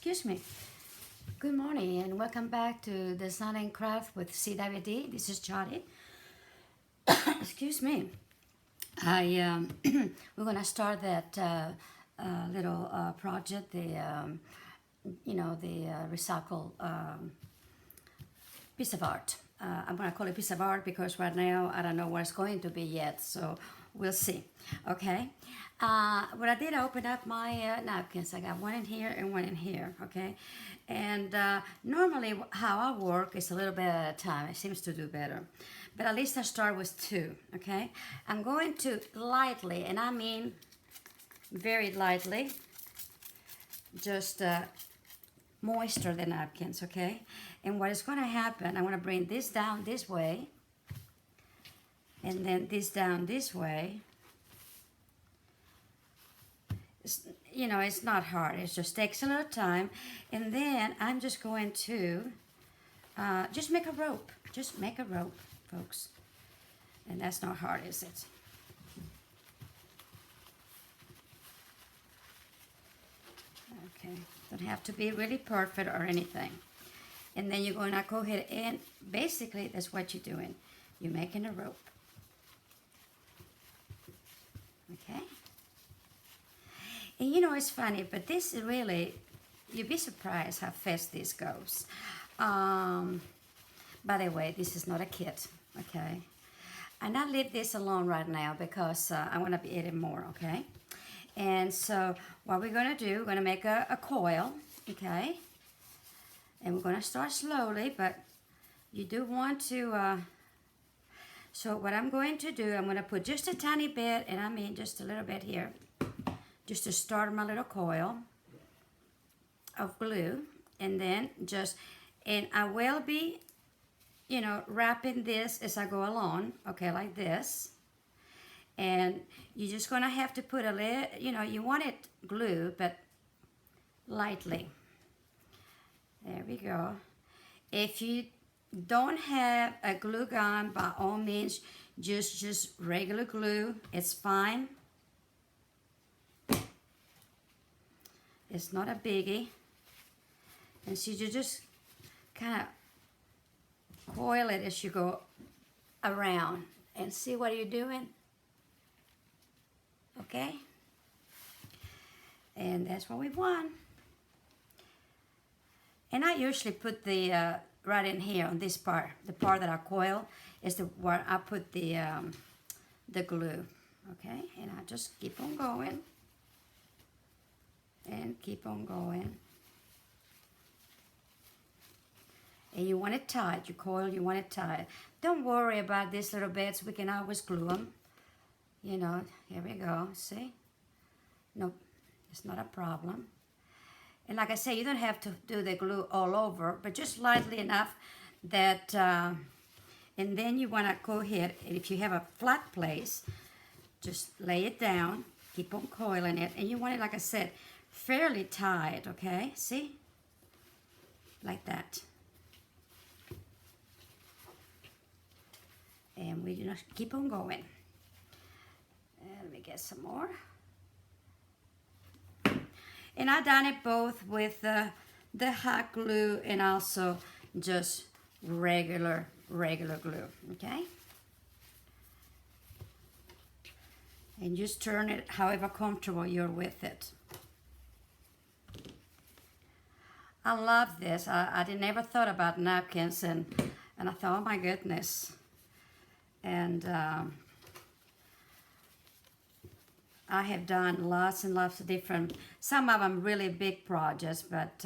Excuse me. Good morning and welcome back to Design and Craft with CWD. This is Charlie. Excuse me. We're gonna start that little project. The recycle piece of art. I'm gonna call it piece of art because right now I don't know what it's going to be yet. So we'll see. Okay. What I did, I opened up my napkins. I got one in here and one in here, okay? And normally how I work is a little bit at a time. It seems to do better. But at least I start with two, okay? I'm going to lightly, and I mean very lightly, just moisture the napkins, okay? And what is going to happen, I'm going to bring this down this way, and then this down this way. It's not hard. It just takes a little time. And then I'm just going to just make a rope. Just make a rope, folks. And that's not hard, is it? Okay. Don't have to be really perfect or anything. And then you're going to go ahead and basically that's what you're doing. You're making a rope. Okay? And it's funny, but this is really, you'd be surprised how fast this goes. By the way, this is not a kit, okay? And I leave this alone right now because I want to be eating more, okay? And so what we're going to do, we're going to make a coil, okay? And we're going to start slowly, but you do want to, so what I'm going to do, I'm going to put just a tiny bit, and I mean just a little bit here, just to start my little coil of glue. And then and I will be, wrapping this as I go along, okay, like this. And you're just gonna have to put a little, you want it glue, but lightly. There we go. If you don't have a glue gun, by all means, just regular glue, it's fine. It's not a biggie. And so you just kind of coil it as you go around and see what you're doing. Okay? And that's what we want. And I usually put the, right in here on this part, the part that I coil is where I put the glue. Okay? And I just keep on going. And keep on going. And you want it tight, your coil, you want it tight. Don't worry about these little bits, we can always glue them. Here we go, see? No, it's not a problem. And like I say, you don't have to do the glue all over, but just lightly enough that, and then you want to go ahead, and if you have a flat place, just lay it down, keep on coiling it, and you want it, like I said, fairly tight, okay? See? Like that. And we just keep on going. And let me get some more. And I done it both with the hot glue and also just regular glue, okay? And just turn it however comfortable you're with it. I love this. I never thought about napkins, and I thought, oh my goodness. And I have done lots and lots of different, some of them really big projects, but,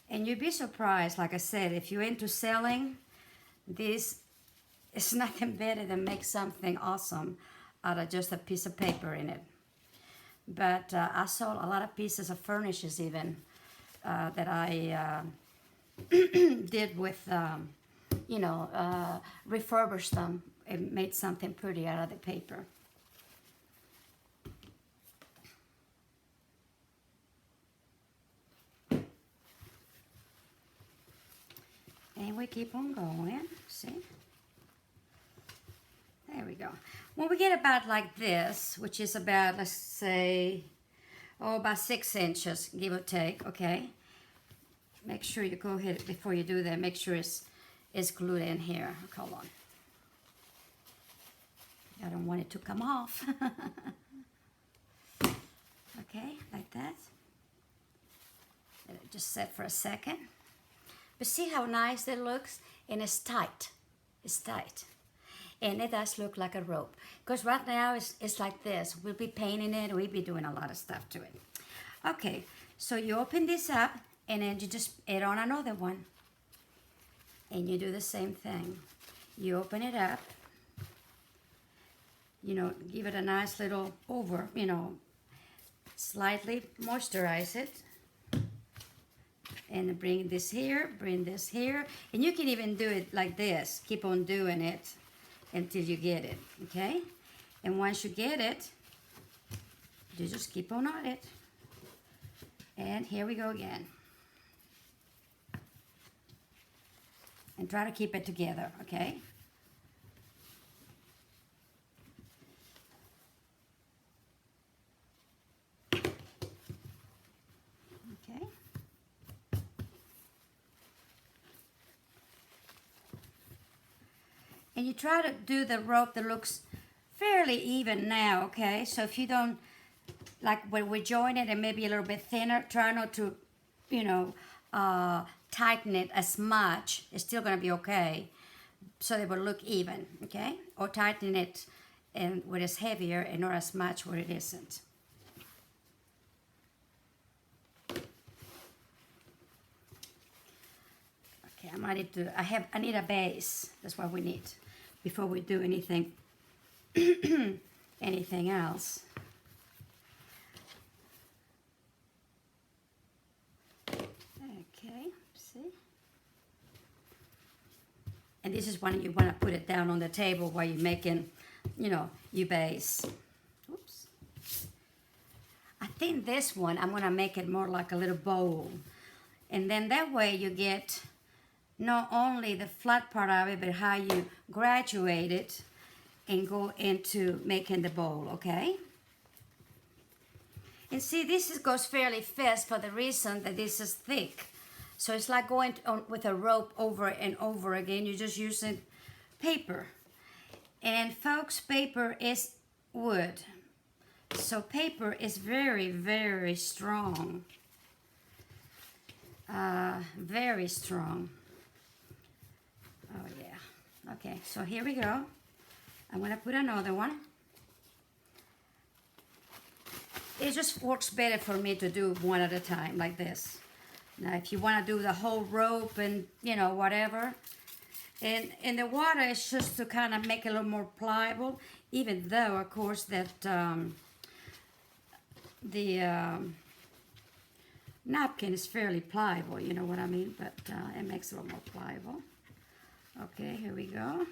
and you'd be surprised, like I said, if you're into selling, this is nothing better than make something awesome out of just a piece of paper in it. But I sold a lot of pieces of furnishes even that I did with, refurbished them and made something pretty out of the paper. And we keep on going, see? There we go. When we get about like this, which is about, let's say, oh, about 6 inches, give or take, okay? Make sure you go ahead, before you do that, make sure it's glued in here. Hold on. I don't want it to come off. Okay, like that. Let it just set for a second. But see how nice that looks? And it's tight. It's tight. And it does look like a rope. Because right now it's like this. We'll be painting it. We'll be doing a lot of stuff to it. Okay, so you open this up and then you just add on another one. And you do the same thing. You open it up. You know, give it a nice little over, you know, slightly moisturize it. And bring this here, and you can even do it like this. Keep on doing it until you get it, okay? And once you get it, you just keep on it. And here we go again. And try to keep it together, okay? And you try to do the rope that looks fairly even now, okay? So if you don't, like when we join it and maybe a little bit thinner, try not to, you know, tighten it as much. It's still gonna be okay. So it will look even, okay? Or tighten it and when it's heavier and not as much where it isn't. Okay, I need a base. That's what we need before we do anything anything else. Okay, see? And this is when you want to put it down on the table while you're making, you know, your base. Oops. I think this one, I'm going to make it more like a little bowl. And then that way you get not only the flat part of it, but how you graduate it and go into making the bowl, okay? And see, this goes fairly fast for the reason that this is thick. So it's like going on with a rope over and over again. You're just using paper. And folks, paper is wood. So paper is very, very strong. Very strong. Oh yeah. Okay, so here we go. I'm gonna put another one. It just works better for me to do one at a time like this. Now if you wanna do the whole rope and you know, whatever. And the water is just to kind of make it a little more pliable, even though of course that napkin is fairly pliable, you know what I mean? But it makes it a little more pliable. Okay, here we go.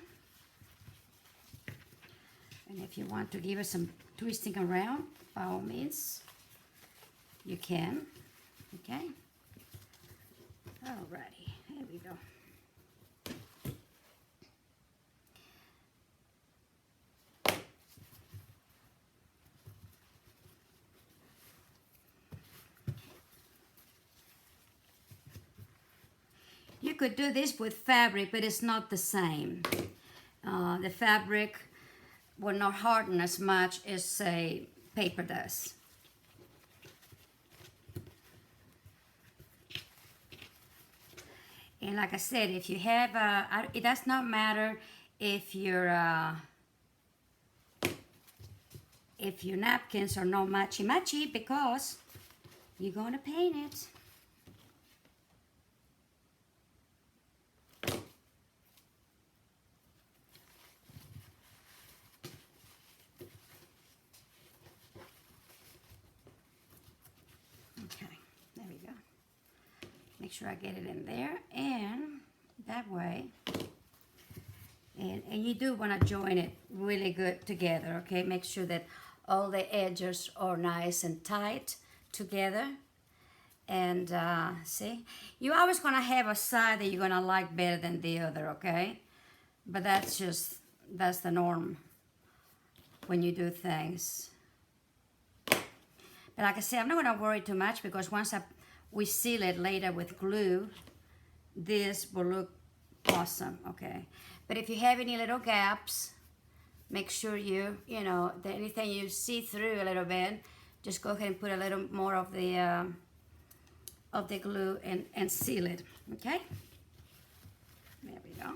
And if you want to give it some twisting around, by all means, you can. Okay. Alrighty, here we go. You could do this with fabric, but it's not the same. The fabric will not harden as much as, say, paper does. And like I said, if you have, it does not matter if your napkins are not matchy-matchy because you're going to paint it. Make sure I get it in there, and that way, and you do want to join it really good together, okay? Make sure that all the edges are nice and tight together, and see, you're always going to have a side that you're going to like better than the other, okay? But that's the norm when you do things. And like I said, I'm not going to worry too much because once we seal it later with glue, this will look awesome, okay? But if you have any little gaps, make sure you know, that anything you see through a little bit, just go ahead and put a little more of the glue and seal it, okay? There we go.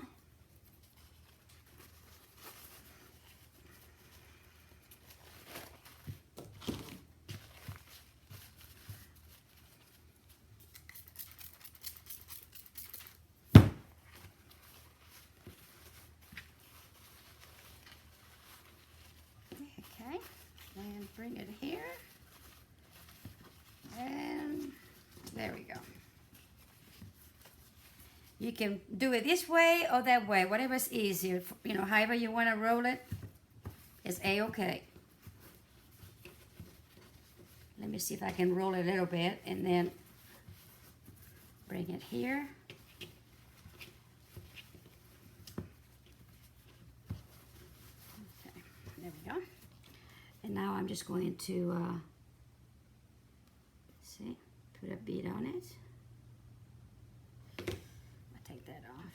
Okay, and bring it here. And there we go. You can do it this way or that way, whatever's easier. You know, however you want to roll it is a-okay. Let me see if I can roll it a little bit and then bring it here. Okay, there we go. And now I'm just going to, see, put a bead on it. I'll take that off.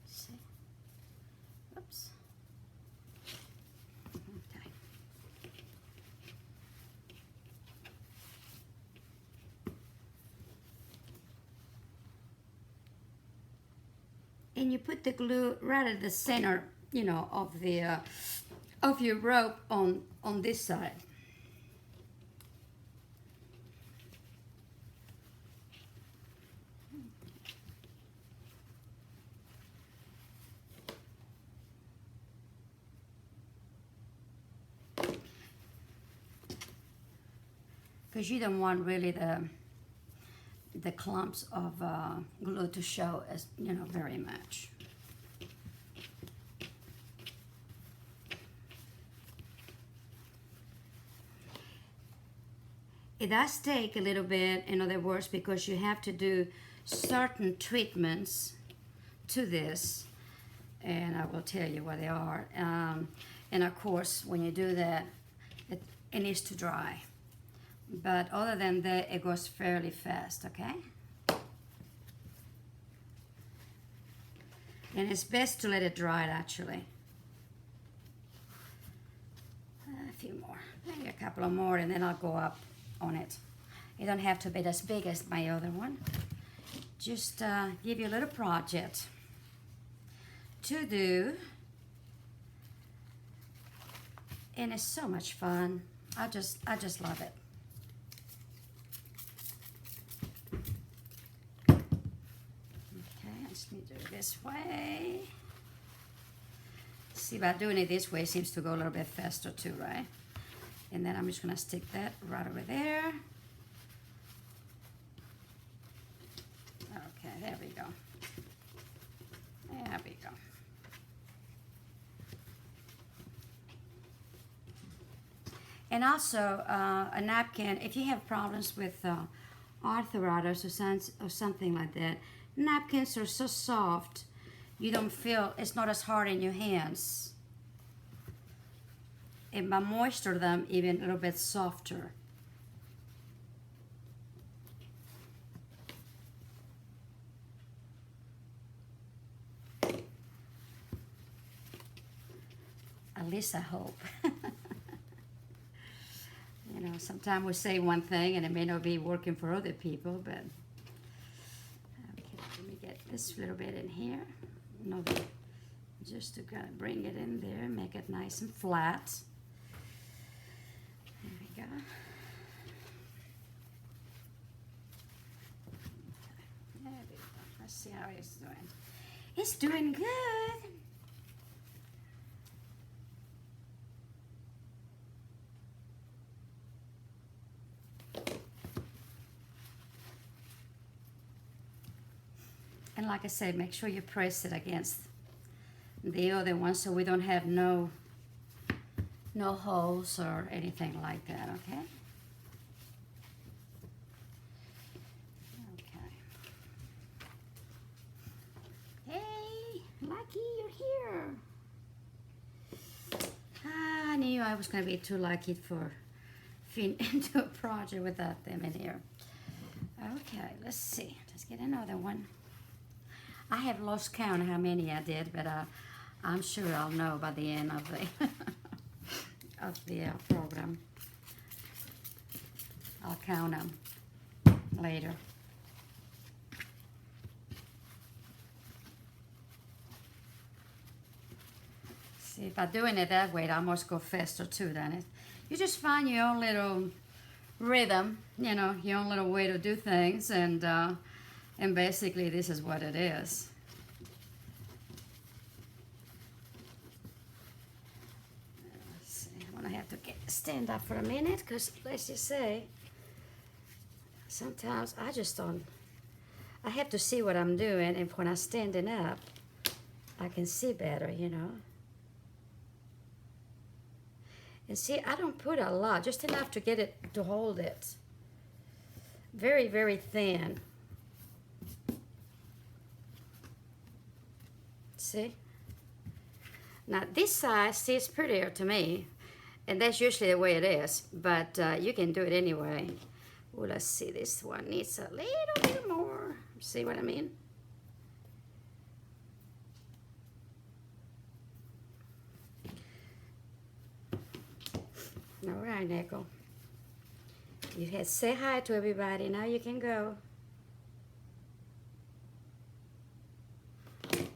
See? Oops. Okay. And you put the glue right at the center, you know, of the of your rope on this side. Because you don't want really the clumps of glue to show, as you know, very much. It does take a little bit, in other words, because you have to do certain treatments to this, and I will tell you what they are. And of course, when you do that, it needs to dry. But other than that, it goes fairly fast, okay? And it's best to let it dry, actually. A few more, maybe a couple of more, and then I'll go up on it. It don't have to be as big as my other one. Just give you a little project to do. And it's so much fun. I just love it. Just need to do it this way. See, by doing it this way, it seems to go a little bit faster too, right? And then I'm just gonna stick that right over there. Okay, there we go. There we go. And also a napkin, if you have problems with arthritis or something like that, napkins are so soft, you don't feel, it's not as hard in your hands. And by moisture them, even a little bit softer. At least I hope. You know, sometimes we say one thing and it may not be working for other people, but this little bit in here, just to kind of bring it in there, make it nice and flat. There we go. There we go. Let's see how it's doing. It's doing good. And like I said, make sure you press it against the other one so we don't have no holes or anything like that, okay? Okay. I was going to be too lucky for into a project without them in here. Okay, let's see. Let's get another one. I have lost count of how many I did, but I'm sure I'll know by the end of the of the program. I'll count them later. See, if I'm doing it that way, it almost go faster too, then it. You just find your own little rhythm, you know, your own little way to do things, and basically this is what it is. Let's see, I'm gonna have to stand up for a minute, because let's just say, sometimes I just don't, I have to see what I'm doing, and when I'm standing up, I can see better, you know. And see, I don't put a lot, just enough to get it, to hold it. Very, very thin. See? Now this side stays prettier to me, and that's usually the way it is, but you can do it anyway. Well, let's see, this one needs a little bit more. See what I mean? All right, Nickel. You had say hi to everybody. Now you can go.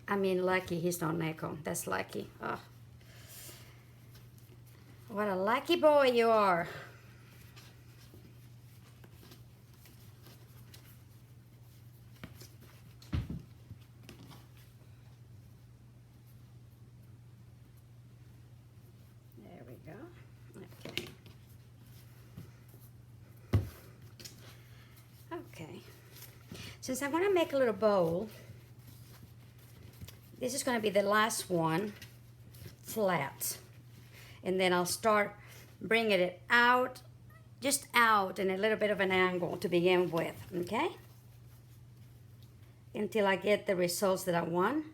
I mean, Lucky. He's not Nickel. That's Lucky. Oh. What a lucky boy you are. There we go. Okay. Okay. Since I want to make a little bowl, this is going to be the last one, flat. And then I'll start bringing it out, just out in a little bit of an angle to begin with, okay? Until I get the results that I want.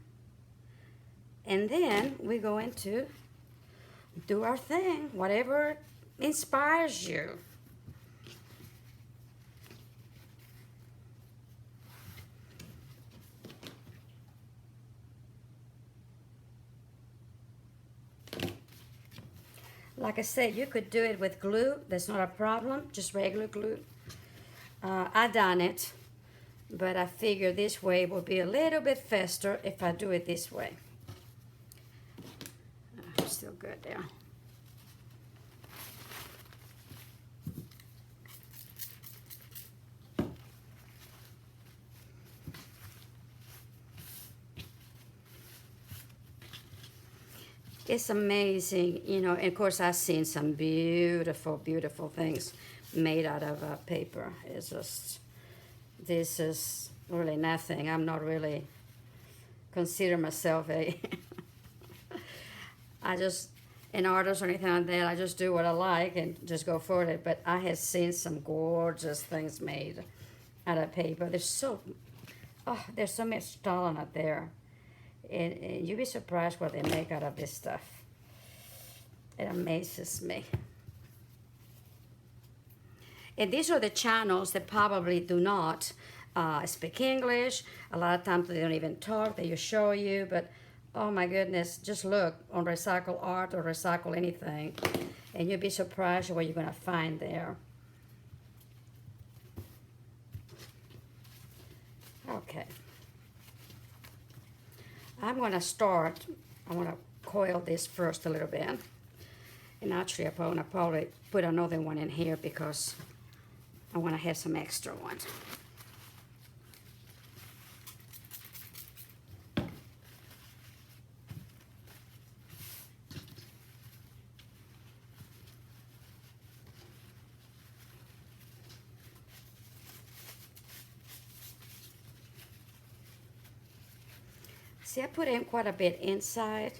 And then we're going to do our thing, whatever inspires you. Like I said, you could do it with glue. That's not a problem, just regular glue. I done it, but I figure this way it will be a little bit faster if I do it this way. Still good there. It's amazing, you know, and of course I've seen some beautiful, beautiful things made out of paper. It's just, this is really nothing. I'm not really consider myself a, I just, an artist or anything like that. I just do what I like and just go for it. But I have seen some gorgeous things made out of paper. There's so much talent out there. And you'd be surprised what they make out of this stuff. It amazes me. And these are the channels that probably do not speak English. A lot of times they don't even talk. They just show you. But oh my goodness, just look on Recycle Art or Recycle anything, and you'll be surprised what you're going to find there. Okay. I'm going to coil this first a little bit. And actually, I'm going to probably put another one in here because I want to have some extra ones. See, I put in quite a bit inside,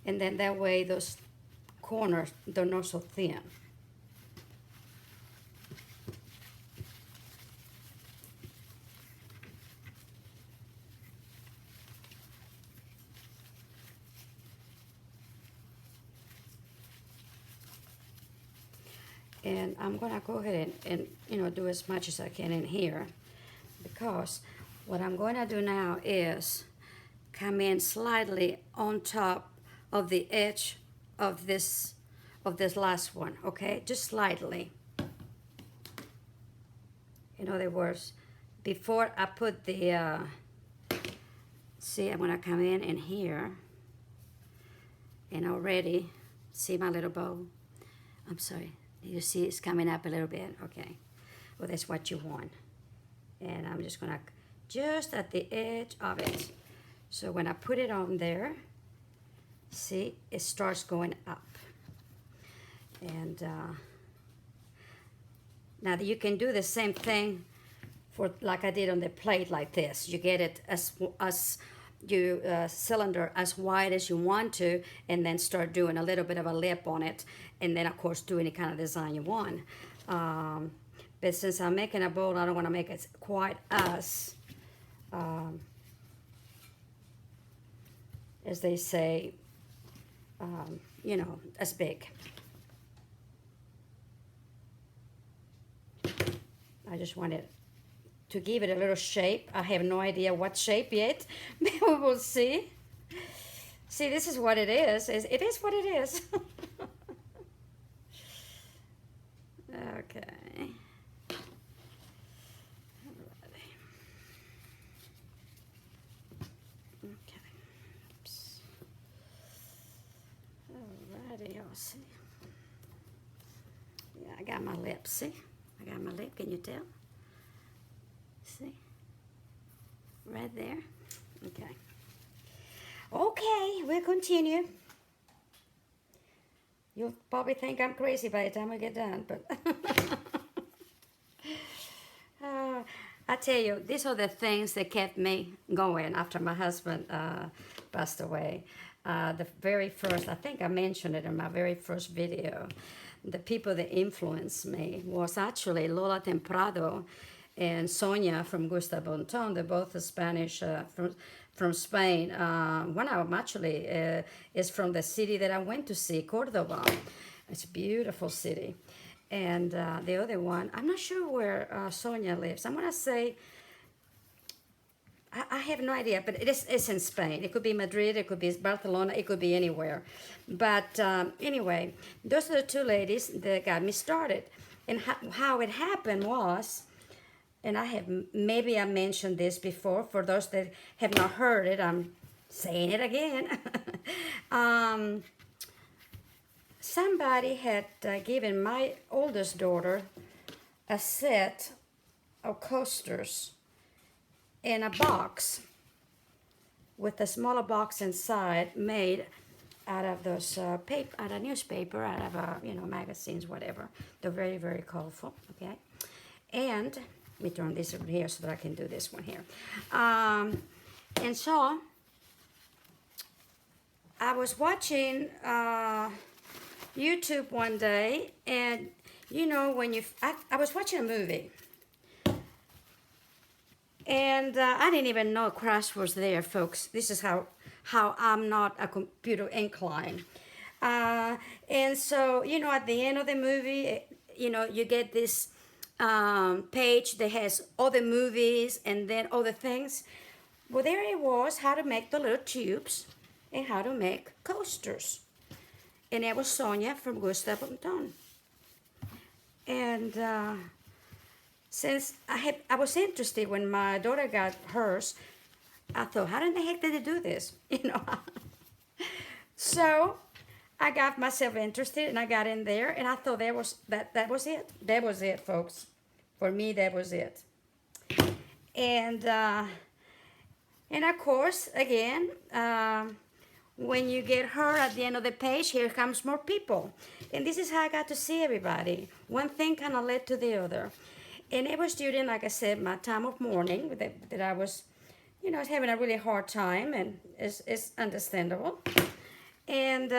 and then that way those corners, they're not so thin. And I'm gonna go ahead and you know, do as much as I can in here, because what I'm going to do now is come in slightly on top of the edge of this last one, okay? Just slightly. In other words, before I put the see, I'm gonna come in here and already see my little bow. I'm sorry, you see it's coming up a little bit, okay? Well, that's what you want. And I'm just gonna, just at the edge of it. So when I put it on there, see, it starts going up. And now you can do the same thing for, like I did on the plate, like this. You get it as you cylinder as wide as you want to, and then start doing a little bit of a lip on it, and then of course do any kind of design you want. But since I'm making a bowl, I don't want to make it quite as they say, you know, as big. I just wanted to give it a little shape. I have no idea what shape yet. Maybe we will see. See, this is what it is. It is what it is. Okay. See. Yeah, I got my lip, see? I got my lip, can you tell? See? Right there. Okay. Okay, we'll continue. You'll probably think I'm crazy by the time I get done, but I tell you, these are the things that kept me going after my husband passed away. The very first, I think I mentioned it in my very first video, the people that influenced me was actually Lola Temprado and Sonia from Gusta Bonton. They're both Spanish from Spain. One of them actually is from the city that I went to see, Cordoba. It's a beautiful city. And the other one, I'm not sure where Sonia lives. I'm going to say, I have no idea, but it's in Spain. It could be Madrid, it could be Barcelona, it could be anywhere. But anyway, those are the two ladies that got me started. And how it happened was, and maybe I mentioned this before, for those that have not heard it, I'm saying it again. Somebody had given my oldest daughter a set of coasters in a box with a smaller box inside, made out of those paper, out of newspaper, out of you know, magazines, whatever. They're very, very colorful. Okay, and let me turn this over here so that I can do this one here. And so I was watching YouTube one day, and you know, when I was watching a movie. And I didn't even know Crash was there, folks. This is how I'm not a computer inclined. And so, you know, at the end of the movie, you know, you get this page that has all the movies and then all the things. Well, there it was, how to make the little tubes and how to make coasters. And it was Sonia from Gusta Bonton. And since I was interested when my daughter got hers, I thought, how in the heck did they do this? You know. So I got myself interested, and I got in there, and I thought that was it. That was it, folks. For me, that was it. And of course, again, when you get her at the end of the page, here comes more people, and this is how I got to see everybody. One thing kind of led to the other. And it was during, like I said, my time of mourning that I was, you know, having a really hard time, and it's understandable. And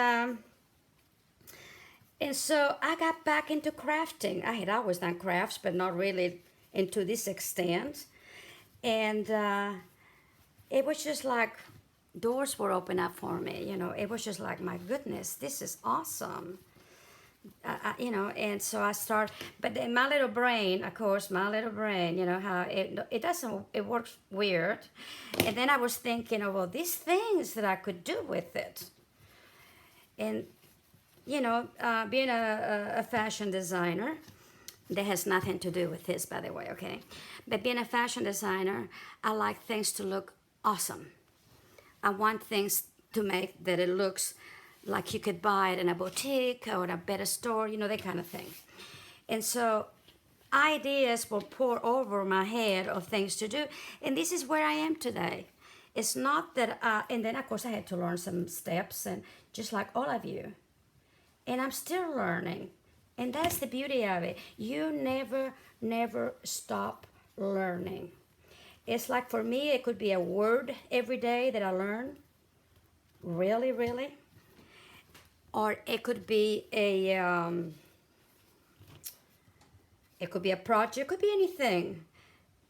so I got back into crafting. I had always done crafts, but not really into this extent. And it was just like doors were open up for me. You know, it was just like, my goodness, this is awesome. You know, and so I start, but in my little brain, of course, my little brain, you know, how it doesn't, it works weird. And then I was thinking, oh, well, these things that I could do with it. And, you know, being a fashion designer, that has nothing to do with this, by the way, okay? But being a fashion designer, I like things to look awesome. I want things to make that it looks like you could buy it in a boutique or in a better store, you know, that kind of thing. And so ideas will pour over my head of things to do. And this is where I am today. It's not that, and then of course I had to learn some steps, and just like all of you. And I'm still learning. And that's the beauty of it. You never stop learning. It's like for me, it could be a word every day that I learn. Really, really. Or it could be a project, it could be anything,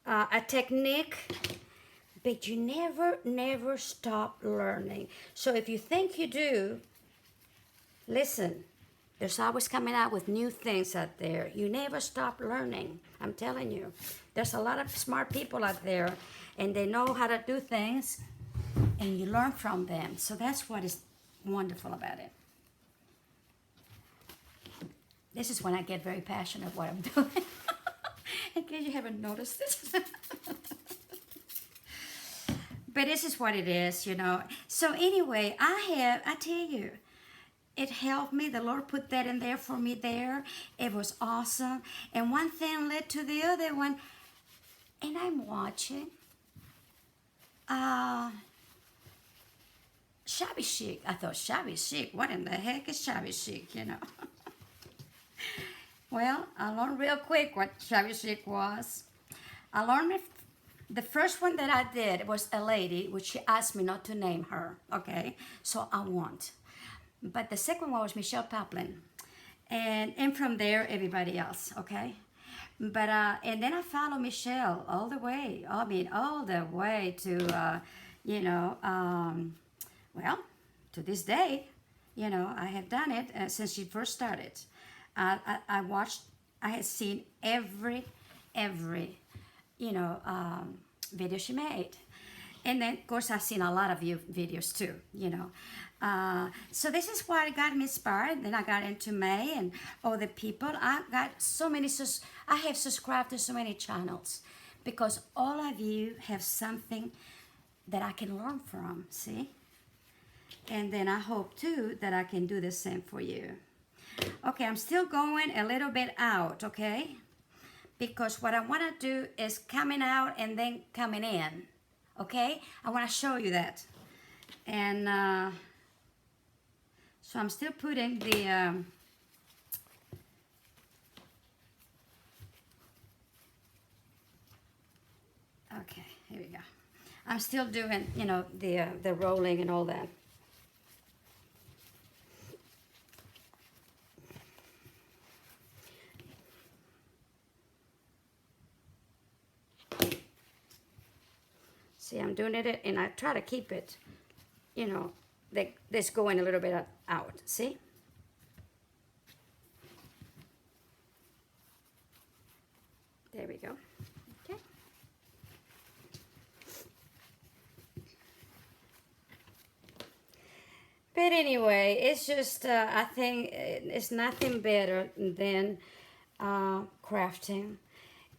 a technique, but you never stop learning. So if you think you do, listen, there's always coming out with new things out there. You never stop learning, I'm telling you. There's a lot of smart people out there, and they know how to do things, and you learn from them. So that's what is wonderful about it. This is when I get very passionate about what I'm doing. In case you haven't noticed it. But this is what it is, you know. So anyway, I tell you, it helped me. The Lord put that in there for me there. It was awesome. And one thing led to the other one. And I'm watching Shabby Chic. I thought, Shabby Chic? What in the heck is Shabby Chic, you know? Well, I learned real quick what Shabby Chic was. I learned the first one that I did was a lady, which she asked me not to name her, okay? So I won't. But the second one was Michelle Paplin. And from there, everybody else, okay? But, and then I followed Michelle all the way. I mean, all the way to, you know, well, to this day, you know, I have done it since she first started. I watched, I had seen every, you know, video she made. And then, of course, I've seen a lot of you videos too, you know. So this is what got me inspired. Then I got into May and all the people. I got so many, I have subscribed to so many channels because all of you have something that I can learn from, see? And then I hope too that I can do the same for you. Okay, I'm still going a little bit out, okay? Because what I want to do is coming out and then coming in, okay? I want to show you that. And so I'm still putting the okay, here we go. I'm still doing, you know, the rolling and all that. See, I'm doing it, and I try to keep it, you know, this going a little bit out. See? There we go. Okay. But anyway, it's just, I think it's nothing better than crafting.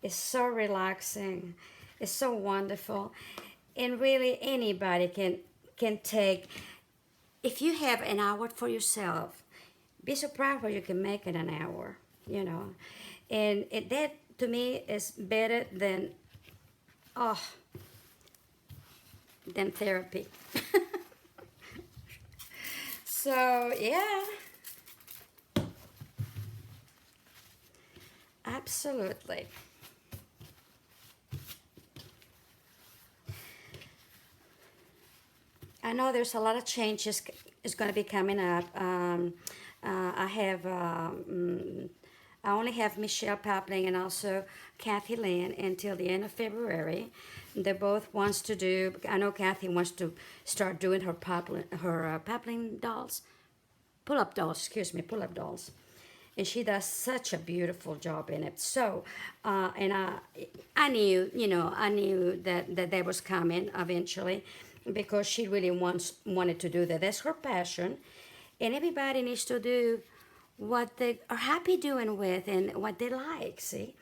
It's so relaxing. It's so wonderful. And really anybody can take, if you have an hour for yourself, be surprised what you can make in an hour, you know. And that to me is better than, than therapy. So yeah, absolutely. I know there's a lot of changes is going to be coming up. I have, I only have Michelle Papling and also Kathy Lynn until the end of February. They both wants to do, I know Kathy wants to start doing her Papling dolls, pull-up dolls, and she does such a beautiful job in it. So, and I knew, I knew that was coming eventually, because she really wanted to do that. That's her passion, and everybody needs to do what they are happy doing with and what they like. See,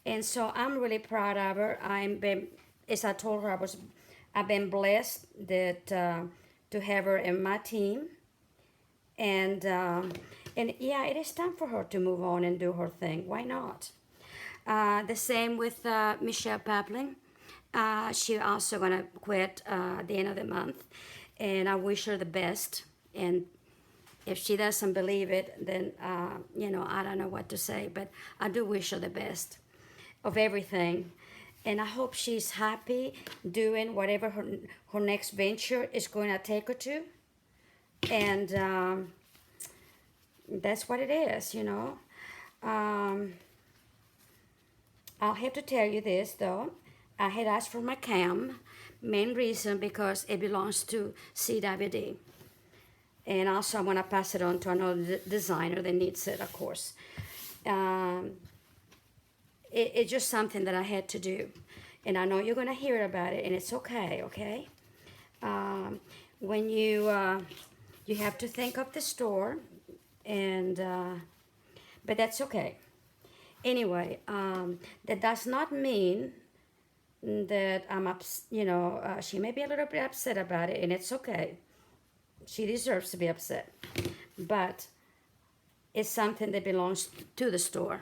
and so I'm really proud of her. As I told her, I've been blessed that to have her in my team, and yeah, it is time for her to move on and do her thing. Why not? The same with Michelle Papling. She also gonna quit at the end of the month, and I wish her the best. And if she doesn't believe it, then I don't know what to say. But I do wish her the best of everything, and I hope she's happy doing whatever her next venture is going to take her to. And that's what it is. I'll have to tell you this though. I had asked for my cam, main reason because it belongs to CWD. And also I want to pass it on to another designer that needs it, of course. It's just something that I had to do. And I know you're going to hear about it, and it's okay, okay? When you have to think of the store, and but that's okay. Anyway, that does not mean that she may be a little bit upset about it, and it's okay. She deserves to be upset, but it's something that belongs to the store.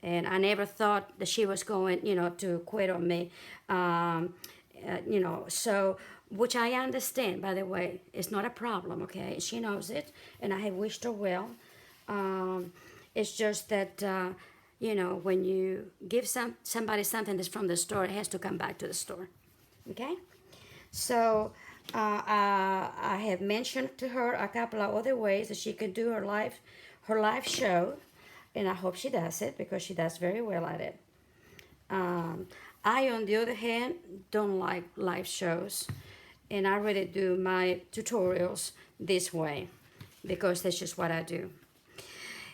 And I never thought that she was going, to quit on me. So, which I understand, by the way, it's not a problem, okay? She knows it, and I have wished her well. It's just that, when you give somebody something that's from the store, it has to come back to the store, okay? So, I have mentioned to her a couple of other ways that she can do her live show, and I hope she does it because she does very well at it. I, on the other hand, don't like live shows, and I really do my tutorials this way because that's just what I do.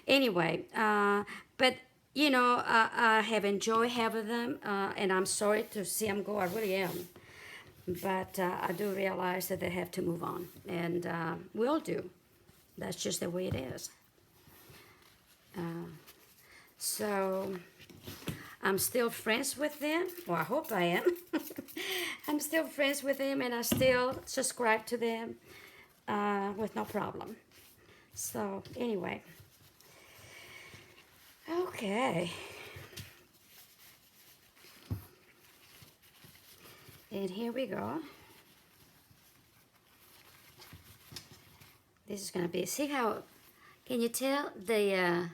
Anyway, but I have enjoyed having them, and I'm sorry to see them go. I really am. But I do realize that they have to move on, and we all do. That's just the way it is. So I'm still friends with them. Well, I hope I am. I'm still friends with them, and I still subscribe to them with no problem. So anyway, okay. And here we go. This is gonna be, see how, can you tell the,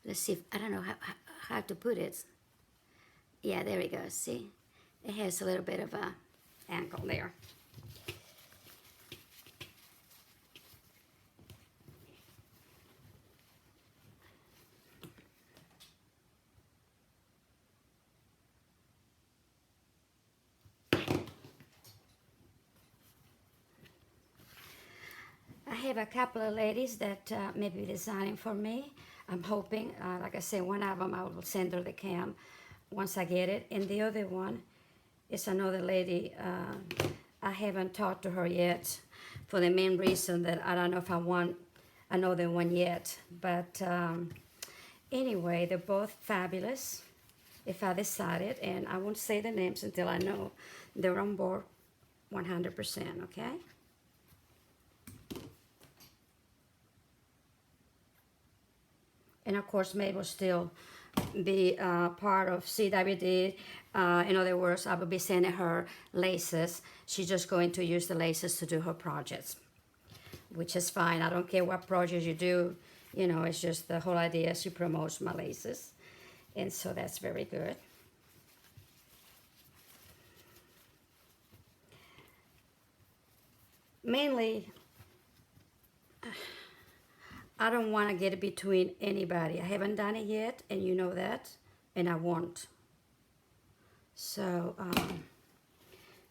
let's see, I don't know how to put it. Yeah, there we go, see? It has a little bit of a angle there. I have a couple of ladies that may be designing for me. I'm hoping, like I said, one of them I will send her the cam once I get it. And the other one is another lady. I haven't talked to her yet for the main reason that I don't know if I want another one yet. But anyway, they're both fabulous if I decided. And I won't say the names until I know they're on board 100%, okay? And of course, Mabel still be part of CWD. In other words, I will be sending her laces. She's just going to use the laces to do her projects, which is fine. I don't care what projects you do. It's just the whole idea. She promotes my laces. And so that's very good. Mainly, I don't want to get between anybody. I haven't done it yet, and you know that, and I won't. So,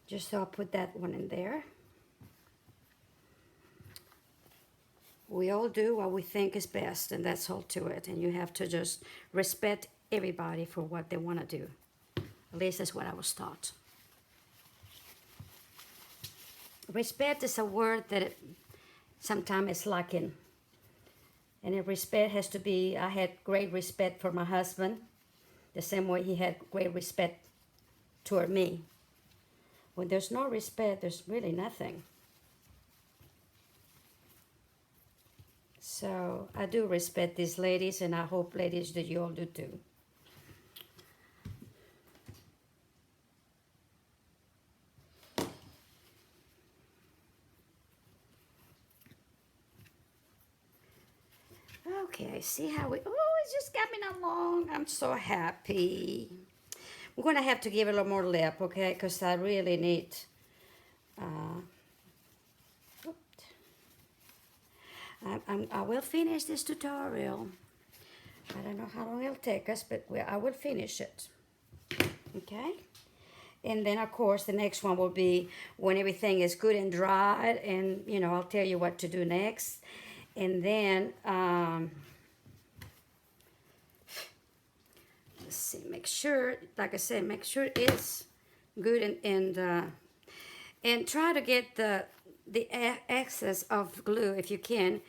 just so I'll put that one in there. We all do what we think is best, and that's all to it. And you have to just respect everybody for what they want to do. At least that's what I was taught. Respect is a word that sometimes is lacking. And respect has to be, I had great respect for my husband, the same way he had great respect toward me. When there's no respect, there's really nothing. So I do respect these ladies, and I hope, ladies, that you all do too. Okay, see how we, oh, it's just coming along. I'm so happy. We're going to have to give it a little more lip, okay, because I really need, I will finish this tutorial. I don't know how long it'll take us, but I will finish it, okay? And then, of course, the next one will be when everything is good and dried, and, you know, I'll tell you what to do next. And then, let's see, make sure, like I said, make sure it's good and try to get the excess of glue if you can,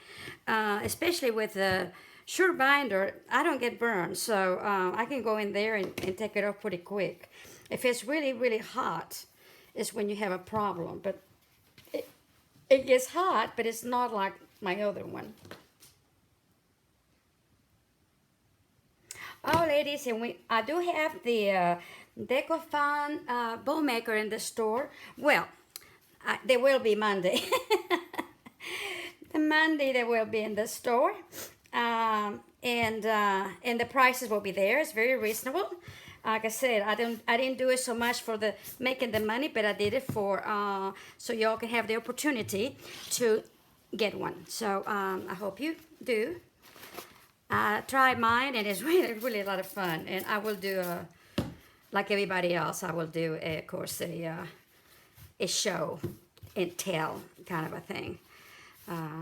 especially with the sure binder. I don't get burned, so I can go in there and take it off pretty quick. If it's really, really hot, it's when you have a problem. But it gets hot, but it's not like my other one. Oh, ladies, and I do have the Decofan bow maker in the store. Well, they will be Monday. The Monday they will be in the store, and the prices will be there. It's very reasonable. Like I said, I didn't do it so much for the making the money, but I did it for so y'all can have the opportunity to get one. So I hope you do. I tried mine, and it's really, really a lot of fun. And I will do, like everybody else, I will do, of course, a show and tell kind of a thing.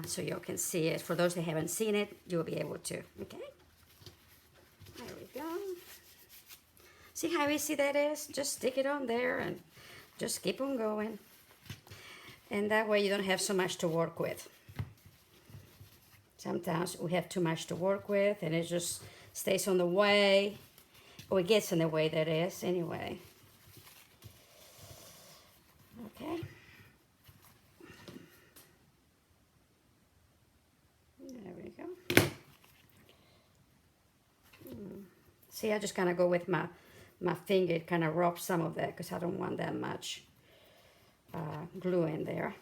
So you can see it. For those that haven't seen it, you'll be able to. Okay? There we go. See how easy that is? Just stick it on there and just keep on going. And that way you don't have so much to work with. Sometimes we have too much to work with, and it just stays on the way, or it gets in the way, that is, anyway. Okay. There we go. See, I just kind of go with my finger, kind of rub some of that, because I don't want that much glue in there.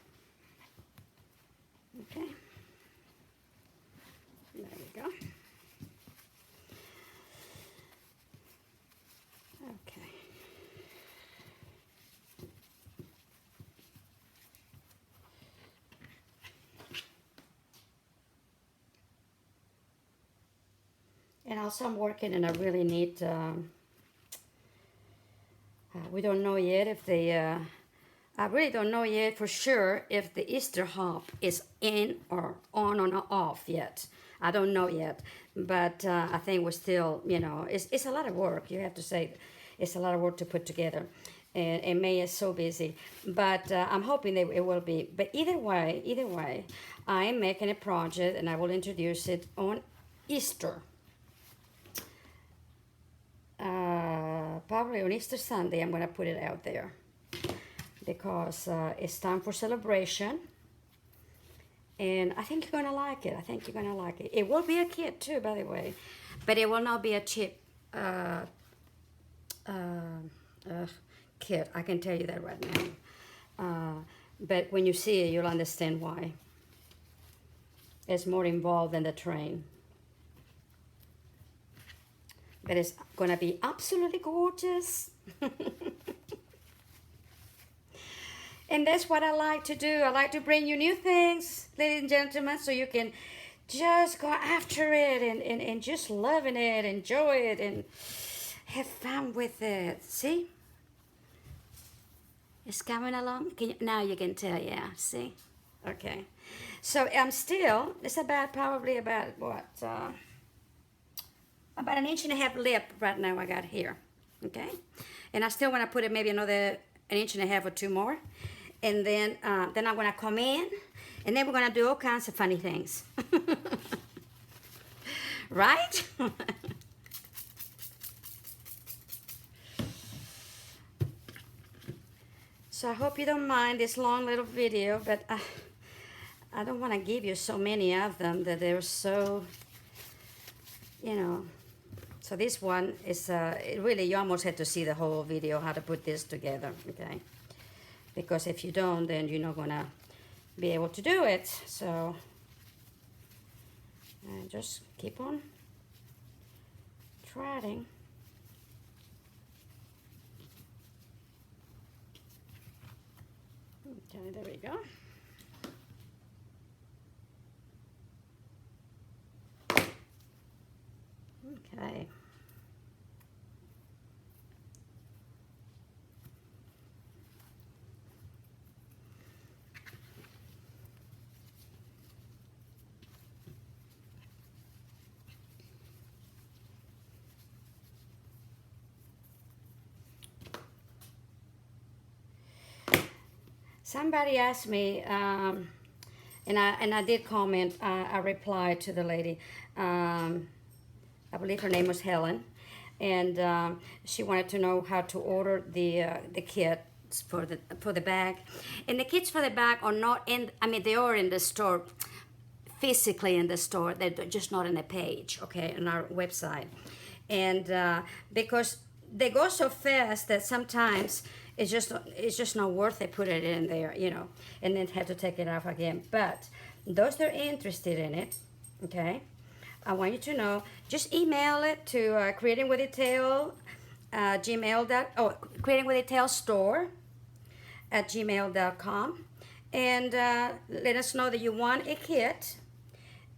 Okay. There we go. Okay. And also I'm working in a really neat, we don't know yet if the, I really don't know yet for sure if the Easter hop is in or on or off yet. I don't know yet, but I think we're still, you know, it's a lot of work. You have to say, it's a lot of work to put together, and May is so busy. But I'm hoping that it will be. But either way, I am making a project, and I will introduce it on Easter. Probably on Easter Sunday, I'm going to put it out there because it's time for celebration. And I think you're going to like it. I think you're going to like it. It will be a kit too, by the way. But it will not be a cheap kit. I can tell you that right now. But when you see it, you'll understand why. It's more involved than the train. But it's going to be absolutely gorgeous. And that's what I like to do. I like to bring you new things, ladies and gentlemen, so you can just go after it and just loving it, enjoy it, and have fun with it. See? It's coming along. Now you can tell, yeah, see? Okay. So I'm still, it's about probably about what? About an inch and a half lip right now I got here. Okay. And I still want to put it maybe another an inch and a half or two more. And then I'm going to come in and then we're going to do all kinds of funny things. Right? So I hope you don't mind this long little video, but I don't want to give you so many of them that they're so, you know. So this one is, it really, you almost had to see the whole video how to put this together, okay? Because if you don't, then you're not going to be able to do it. So just keep on trying. Okay, there we go. Okay. Somebody asked me, and I did comment. I replied to the lady. I believe her name was Helen, and she wanted to know how to order the kits for the bag. And the kits for the bag are not in. I mean, they are in the store, physically in the store. They're just not in the page, okay, on our website. And because they go so fast that sometimes it's just not worth it. Put it in there, you know, and then have to take it off again. But those that are interested in it, okay, I want you to know, just email it to creatingwithdetailsstore at gmail.com, and let us know that you want a kit.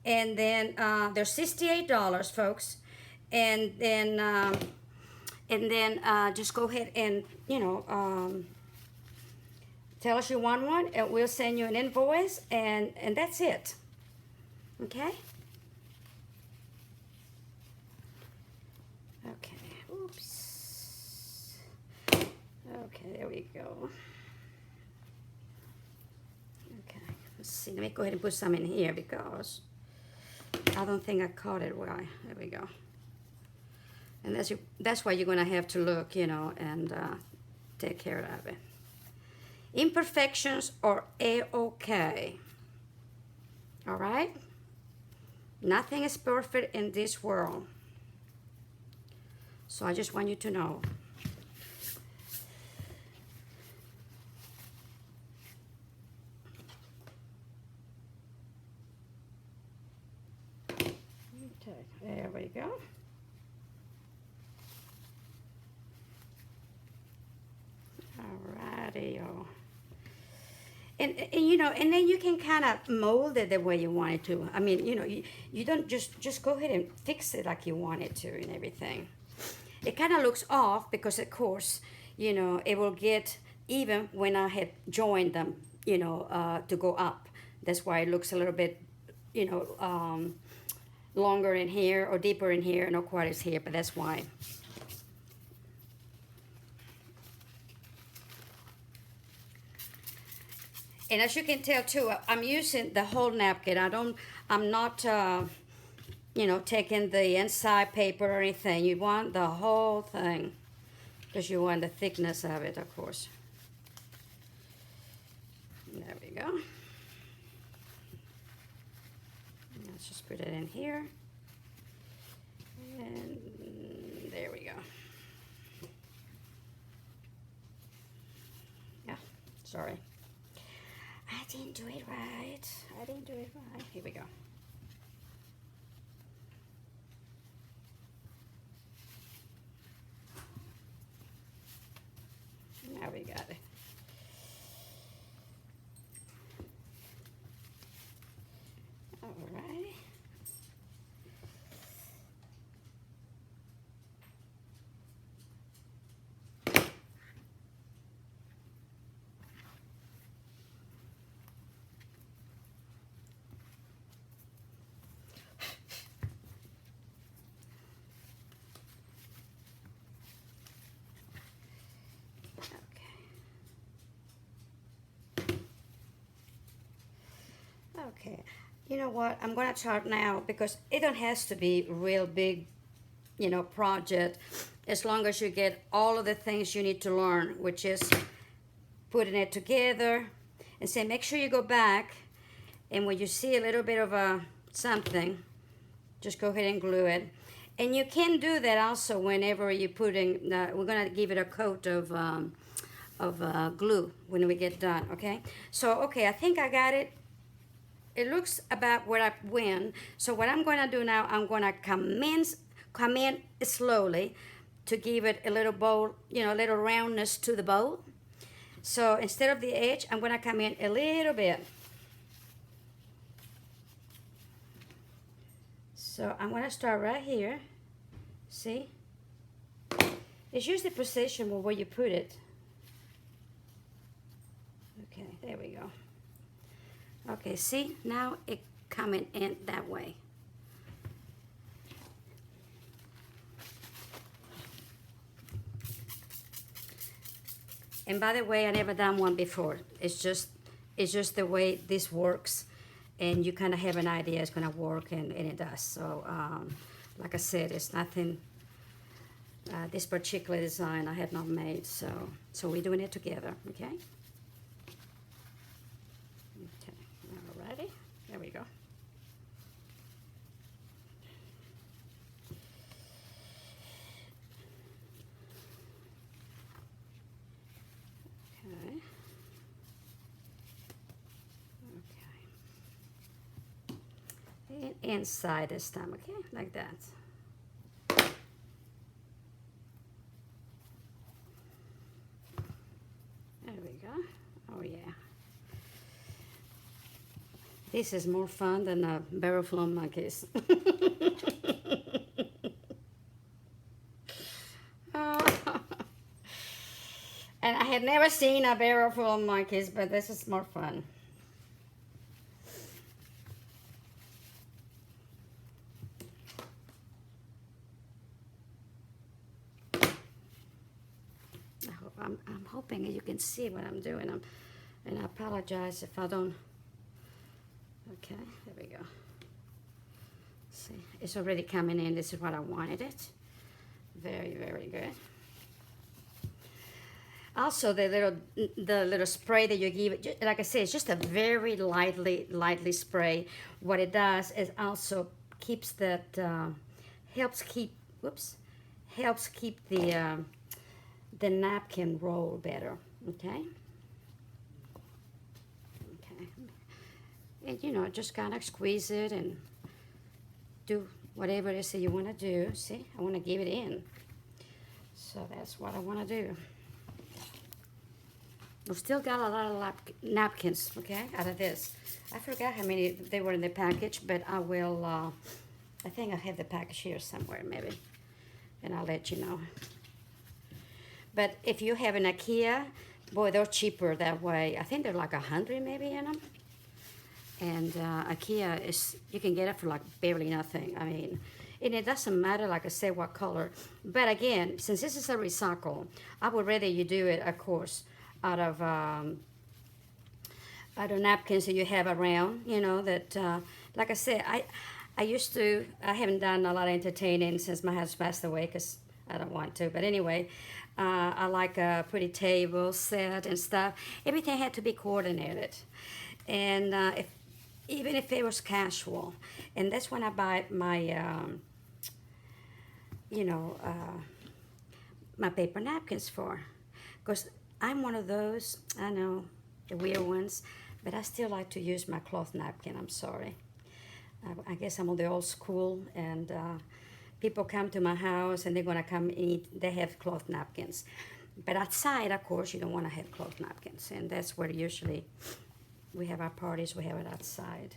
And then they're $68, folks, and then just go ahead and, you know, tell us you want one, and we'll send you an invoice, and that's it. Okay. Okay. Oops. Okay, there we go. Okay. Let's see. Let me go ahead and put some in here because I don't think I caught it well. There we go. And that's why you're going to have to look, you know, and take care of it. Imperfections are A-okay. All right? Nothing is perfect in this world. So I just want you to know. Okay, there we go. Alrighty, y'all. And you know, and then you can kind of mold it the way you want it to. I mean, you know, you don't just go ahead and fix it like you want it to and everything. It kind of looks off because, of course, you know, it will get even when I had joined them, you know, to go up. That's why it looks a little bit, you know, longer in here or deeper in here, not quite as here, but that's why. And as you can tell too, I'm using the whole napkin. I'm not, you know, taking the inside paper or anything. You want the whole thing because you want the thickness of it, of course. There we go. Let's just put it in here. And there we go. Yeah, sorry. I didn't do it right. Here we go. Now we got it. All right. Okay, you know what? I'm gonna start now because it don't has to be real big, project. As long as you get all of the things you need to learn, which is putting it together, and say make sure you go back, and when you see a little bit of something, just go ahead and glue it. And you can do that also whenever you're putting. We're gonna give it a coat of glue when we get done. Okay. So okay, I think I got it. It looks about where I went. So what I'm gonna do now, I'm gonna come in slowly to give it a little bowl, a little roundness to the bowl. So instead of the edge, I'm gonna come in a little bit. So I'm gonna start right here. See? It's just the precision of where you put it. Okay, there we go. Okay, see, now it coming in that way. And by the way, I never done one before. It's just the way this works, and you kind of have an idea it's gonna work, and it does. So, like I said, it's nothing. This particular design I have not made, so we're doing it together. Okay. Alrighty, there we go. Okay. Okay. And inside this time, okay, like that. There we go. Oh yeah. This is more fun than a barrel full of monkeys. And I had never seen a barrel full of monkeys, but this is more fun. I'm hoping you can see what I'm doing. And I apologize if I don't. Okay, there we go. See, it's already coming in. This is what I wanted it. Very, very good. Also, the little spray that you give it, like I said, it's just a very lightly spray. What it does is also keeps that, helps keep the napkin roll better. Okay. And just kind of squeeze it and do whatever it is that you want to do. See, I want to give it in. So that's what I want to do. We've still got a lot of napkins, okay, out of this. I forgot how many they were in the package, but I will, I think I have the package here somewhere maybe, and I'll let you know. But if you have an IKEA, boy, they're cheaper that way. I think they're like 100 maybe in them. And IKEA you can get it for like barely nothing. I mean, and it doesn't matter, like I said, what color. But again, since this is a recycle, I would rather you do it, of course, out of napkins that you have around, that, like I said, I haven't done a lot of entertaining since my husband passed away because I don't want to. But anyway, I like a pretty table set and stuff. Everything had to be coordinated. And even if it was casual. And that's when I buy my, my paper napkins for. Because I'm one of those, I know, the weird ones, but I still like to use my cloth napkin. I'm sorry. I guess I'm on the old school, and people come to my house and they're going to come eat. They have cloth napkins. But outside, of course, you don't want to have cloth napkins. And that's where usually we have our parties, we have it outside.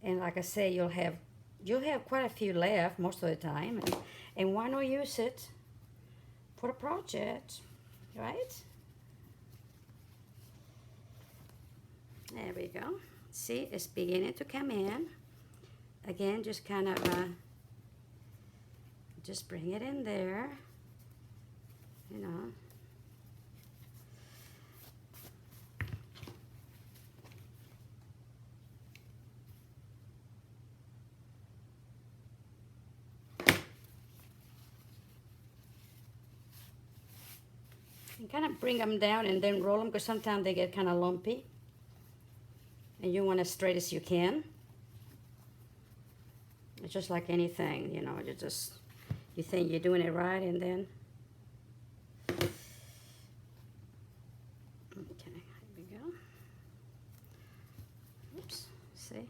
And like I say, you'll have quite a few left most of the time. And why not use it for a project, right? There we go. See, it's beginning to come in. Again, just kind of, just bring it in there, And kind of bring them down and then roll them, because sometimes they get kind of lumpy. And you want as straight as you can. It's just like anything, you know, you think you're doing it right, and then. Okay, here we go. Oops, see?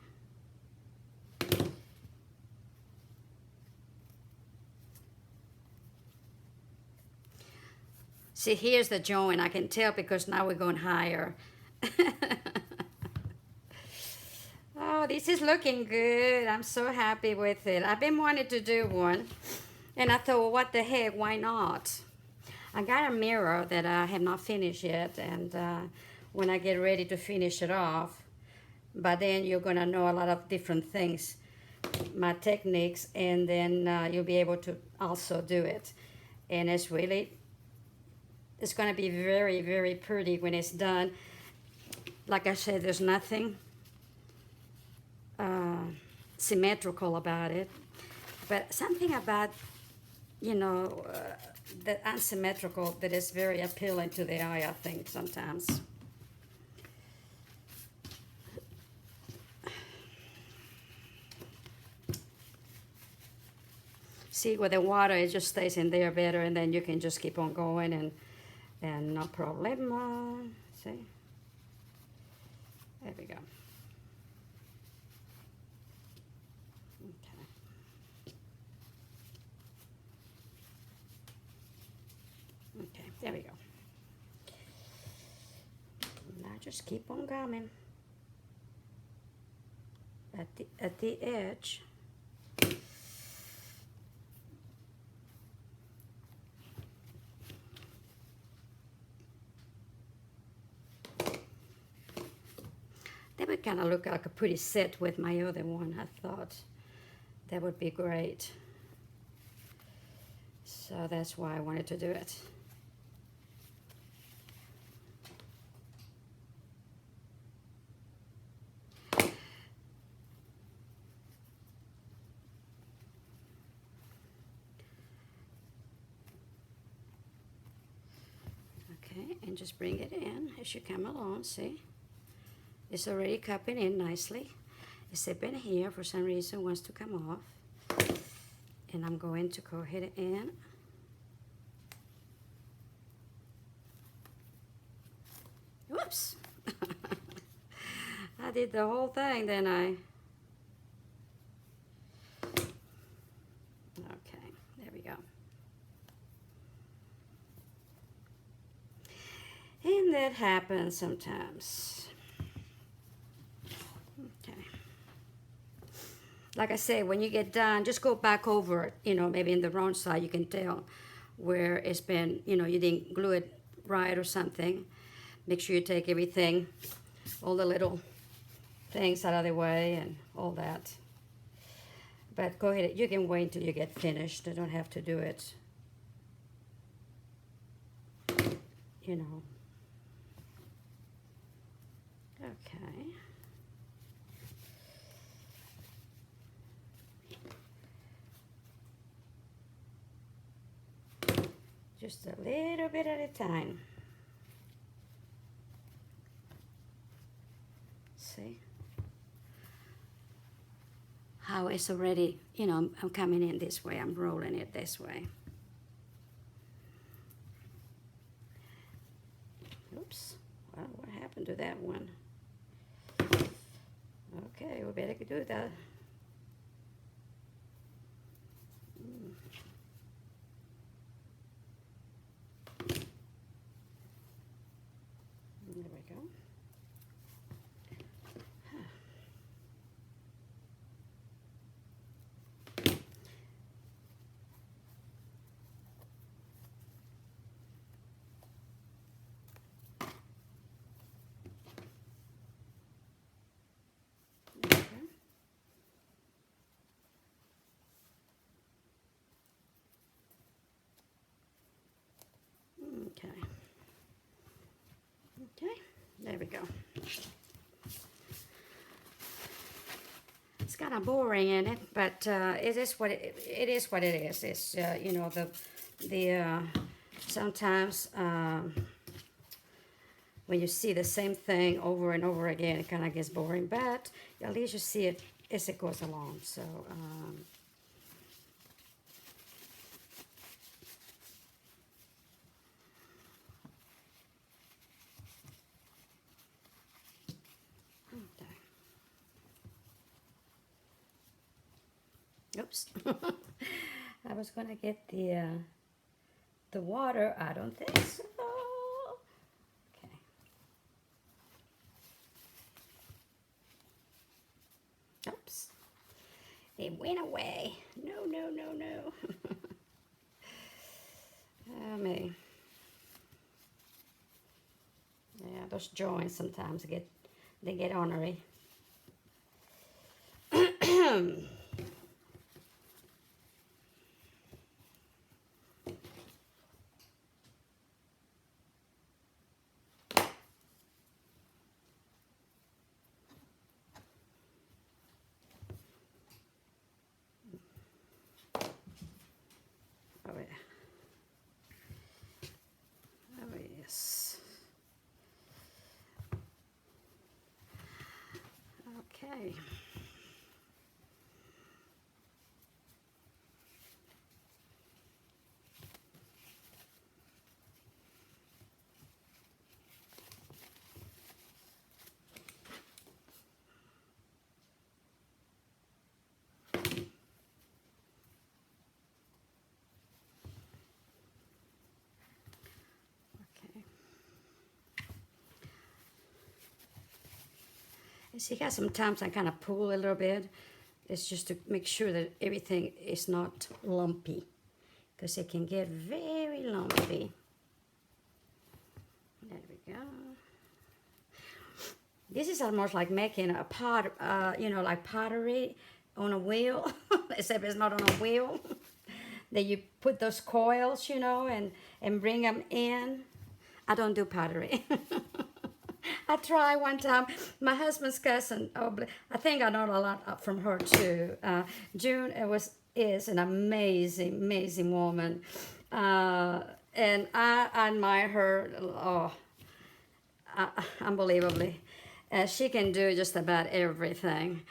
See, here's the joint. I can tell because now we're going higher. Oh, this is looking good. I'm so happy with it. I've been wanting to do one. And I thought, well, what the heck, why not? I got a mirror that I have not finished yet. And when I get ready to finish it off, by then you're going to know a lot of different things, my techniques, and then you'll be able to also do it. And it's going to be very, very pretty when it's done. Like I said, there's nothing symmetrical about it, but something about, you know, the unsymmetrical that is very appealing to the eye, I think, sometimes. See, with the water, it just stays in there better, and then you can just keep on going, and no problem. See? There we go. Okay, there we go. Now just keep on coming at the edge. That would kind of look like a pretty set with my other one. I thought that would be great. So that's why I wanted to do it. Okay, and just bring it in as you come along, see? It's already cupping in nicely. Except in here, for some reason, wants to come off. And I'm going to go ahead and whoops. I did the whole thing, didn't I? Okay, there we go. And that happens sometimes. Okay. Like I say, when you get done, just go back over it, you know, maybe in the wrong side, you can tell where it's been, you know, you didn't glue it right or something. Make sure you take everything, all the little things out of the way and all that. But go ahead, you can wait until you get finished. You don't have to do it, you know. Okay. Just a little bit at a time. See how it's already, you know, I'm coming in this way, I'm rolling it this way. Oops, well, what happened to that one? Okay, we better do that. There we go. Okay. Okay, there we go. It's kind of boring in it, but it is what it is. What it is. It's you know, the sometimes when you see the same thing over and over again, it kind of gets boring, but at least you see it as it goes along. So oops. I was gonna get the water. I don't think so. Okay. Oops. It went away. No, no, no, no. Oh, me. Yeah, those joints sometimes get ornery. Oh yeah. Oh yes. Okay. You see how sometimes I kind of pull a little bit. It's just to make sure that everything is not lumpy, because it can get very lumpy. There we go. This is almost like making a pot, you know, like pottery on a wheel, except it's not on a wheel. That you put those coils, you know, and bring them in. I don't do pottery. I tried one time. My husband's cousin, I think I know a lot from her too. June is an amazing woman, and I admire her. Oh, unbelievably. She can do just about everything,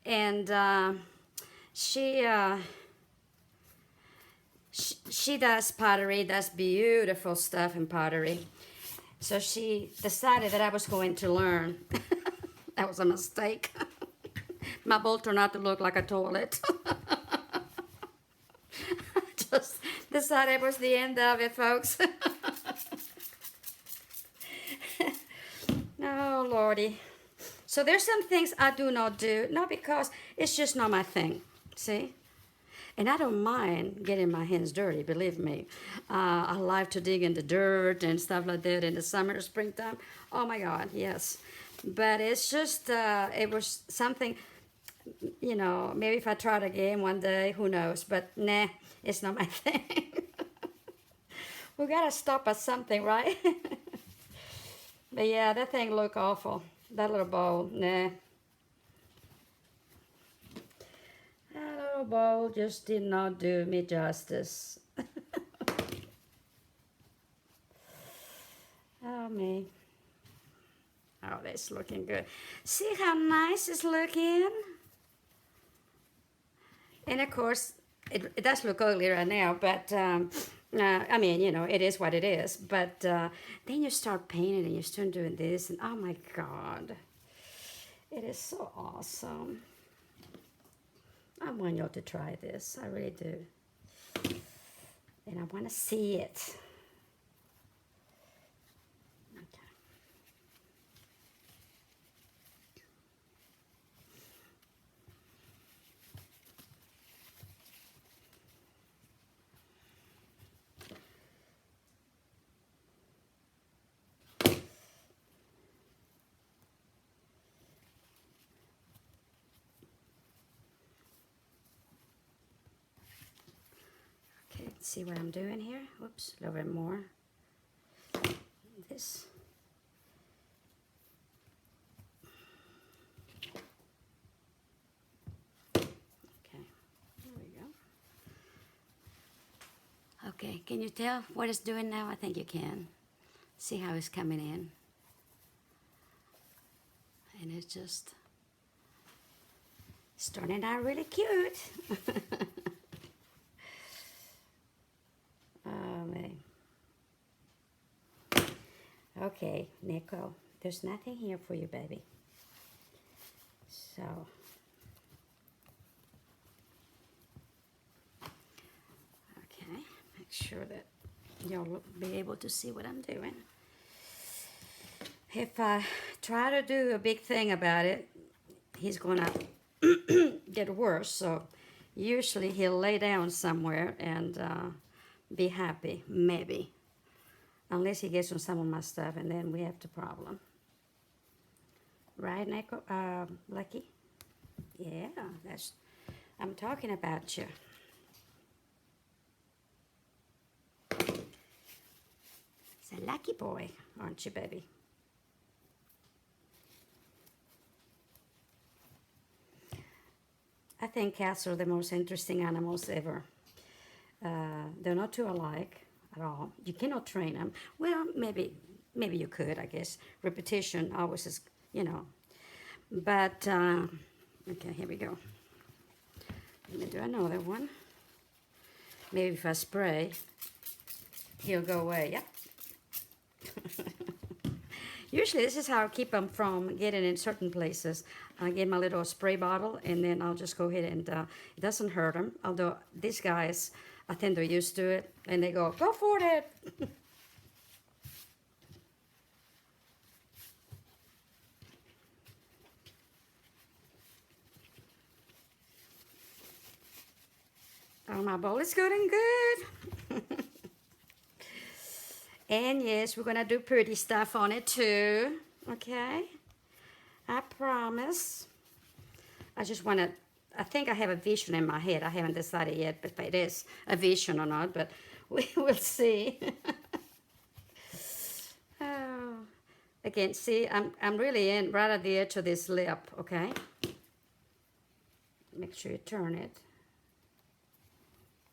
and she does pottery. Does beautiful stuff in pottery. So she decided that I was going to learn. That was a mistake. My bowl turned out to look like a toilet. Just decided it was the end of it, folks. Oh, Lordy. So there's some things I do not do, not because it's just not my thing, see? And I don't mind getting my hands dirty, believe me. I like to dig in the dirt and stuff like that in the summer, springtime. Oh my God, yes. But it's just, it was something, you know, maybe if I tried again one day, who knows. But nah, it's not my thing. We gotta stop at something, right? But yeah, that thing looked awful. That little bowl, nah. That little bowl just did not do me justice. Oh, me. Oh, that's looking good. See how nice it's looking? And of course, it does look ugly right now, but I mean, you know, it is what it is. But then you start painting and you start doing this, and oh my God, it is so awesome. I want y'all to try this. I really do. And I want to see it. Okay, let's see what I'm doing here. Whoops, a little bit more. This. Okay, there we go. Okay, can you tell what it's doing now? I think you can. See how it's coming in. And it's turning out really cute. Oh, man. Okay, Nico, there's nothing here for you, baby. So, okay, make sure that you'll be able to see what I'm doing. If I try to do a big thing about it, he's gonna get worse. So usually he'll lay down somewhere and be happy, maybe. Unless he gets on some of my stuff, and then we have the problem. Right, Nico? Lucky? Yeah, I'm talking about you. It's a lucky boy, aren't you, baby? I think cats are the most interesting animals ever. They're not too alike at all. You cannot train them. Well, maybe you could, I guess. Repetition always is, you know. But, okay, here we go. Let me do another one. Maybe if I spray, he'll go away. Yep. Usually this is how I keep them from getting in certain places. I get my little spray bottle, and then I'll just go ahead and it doesn't hurt them. Although these guys, I think they're used to it, and they go for it. Oh, my bowl is good and good. And yes, we're gonna do pretty stuff on it too, okay? I promise. I just wanna, I think I have a vision in my head. I haven't decided yet if it is a vision or not, but we will see. Oh. Again, see, I'm really in right at the edge of this lip, okay? Make sure you turn it.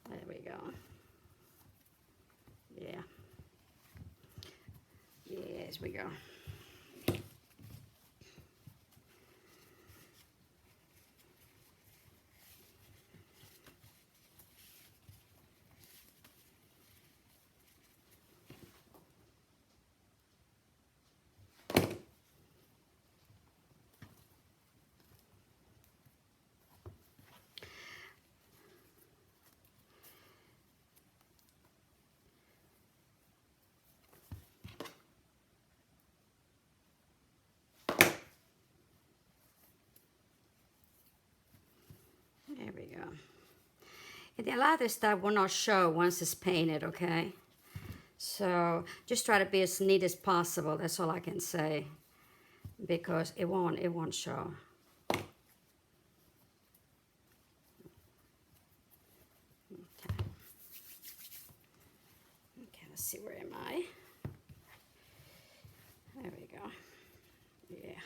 There we go. Yeah. Yes, we go. There we go. And a lot of this stuff will not show once it's painted, okay? So just try to be as neat as possible. That's all I can say, because it won't show. Okay. Okay, let's see, where am I? There we go. Yeah.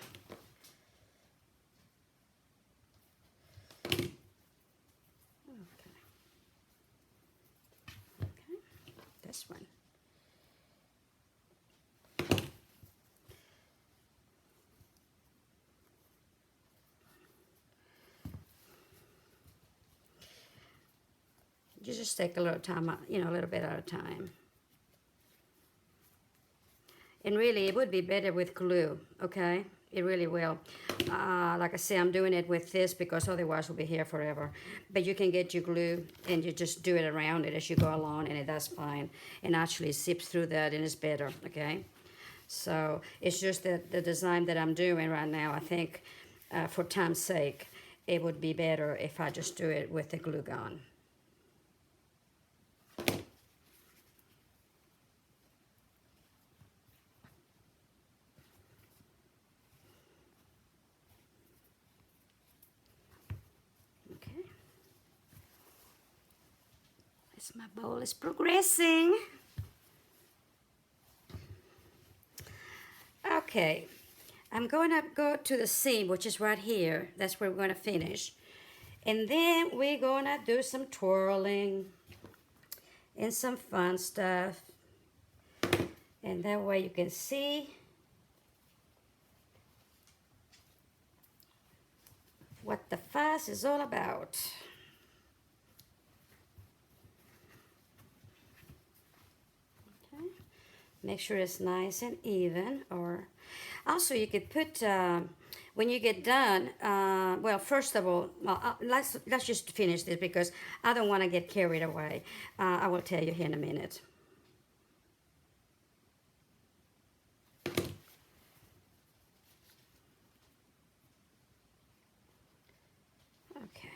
This one. You just take a little time, you know, a little bit at a time. And really, it would be better with glue, okay? It really will. Like I say, I'm doing it with this because otherwise we'll be here forever. But you can get your glue and you just do it around it as you go along, and that's fine. And actually zips through that, and it's better, okay? So it's just that the design that I'm doing right now, I think for time's sake, it would be better if I just do it with the glue gun. My bowl is progressing. Okay, I'm going to go to the seam, which is right here. That's where we're going to finish. And then we're going to do some twirling. and some fun stuff. And that way you can see what the fuss is all about. Okay. Make sure it's nice and even. Or also you could put when you get done. Well, first of all, let's just finish this because I don't want to get carried away. I will tell you here in a minute. Okay.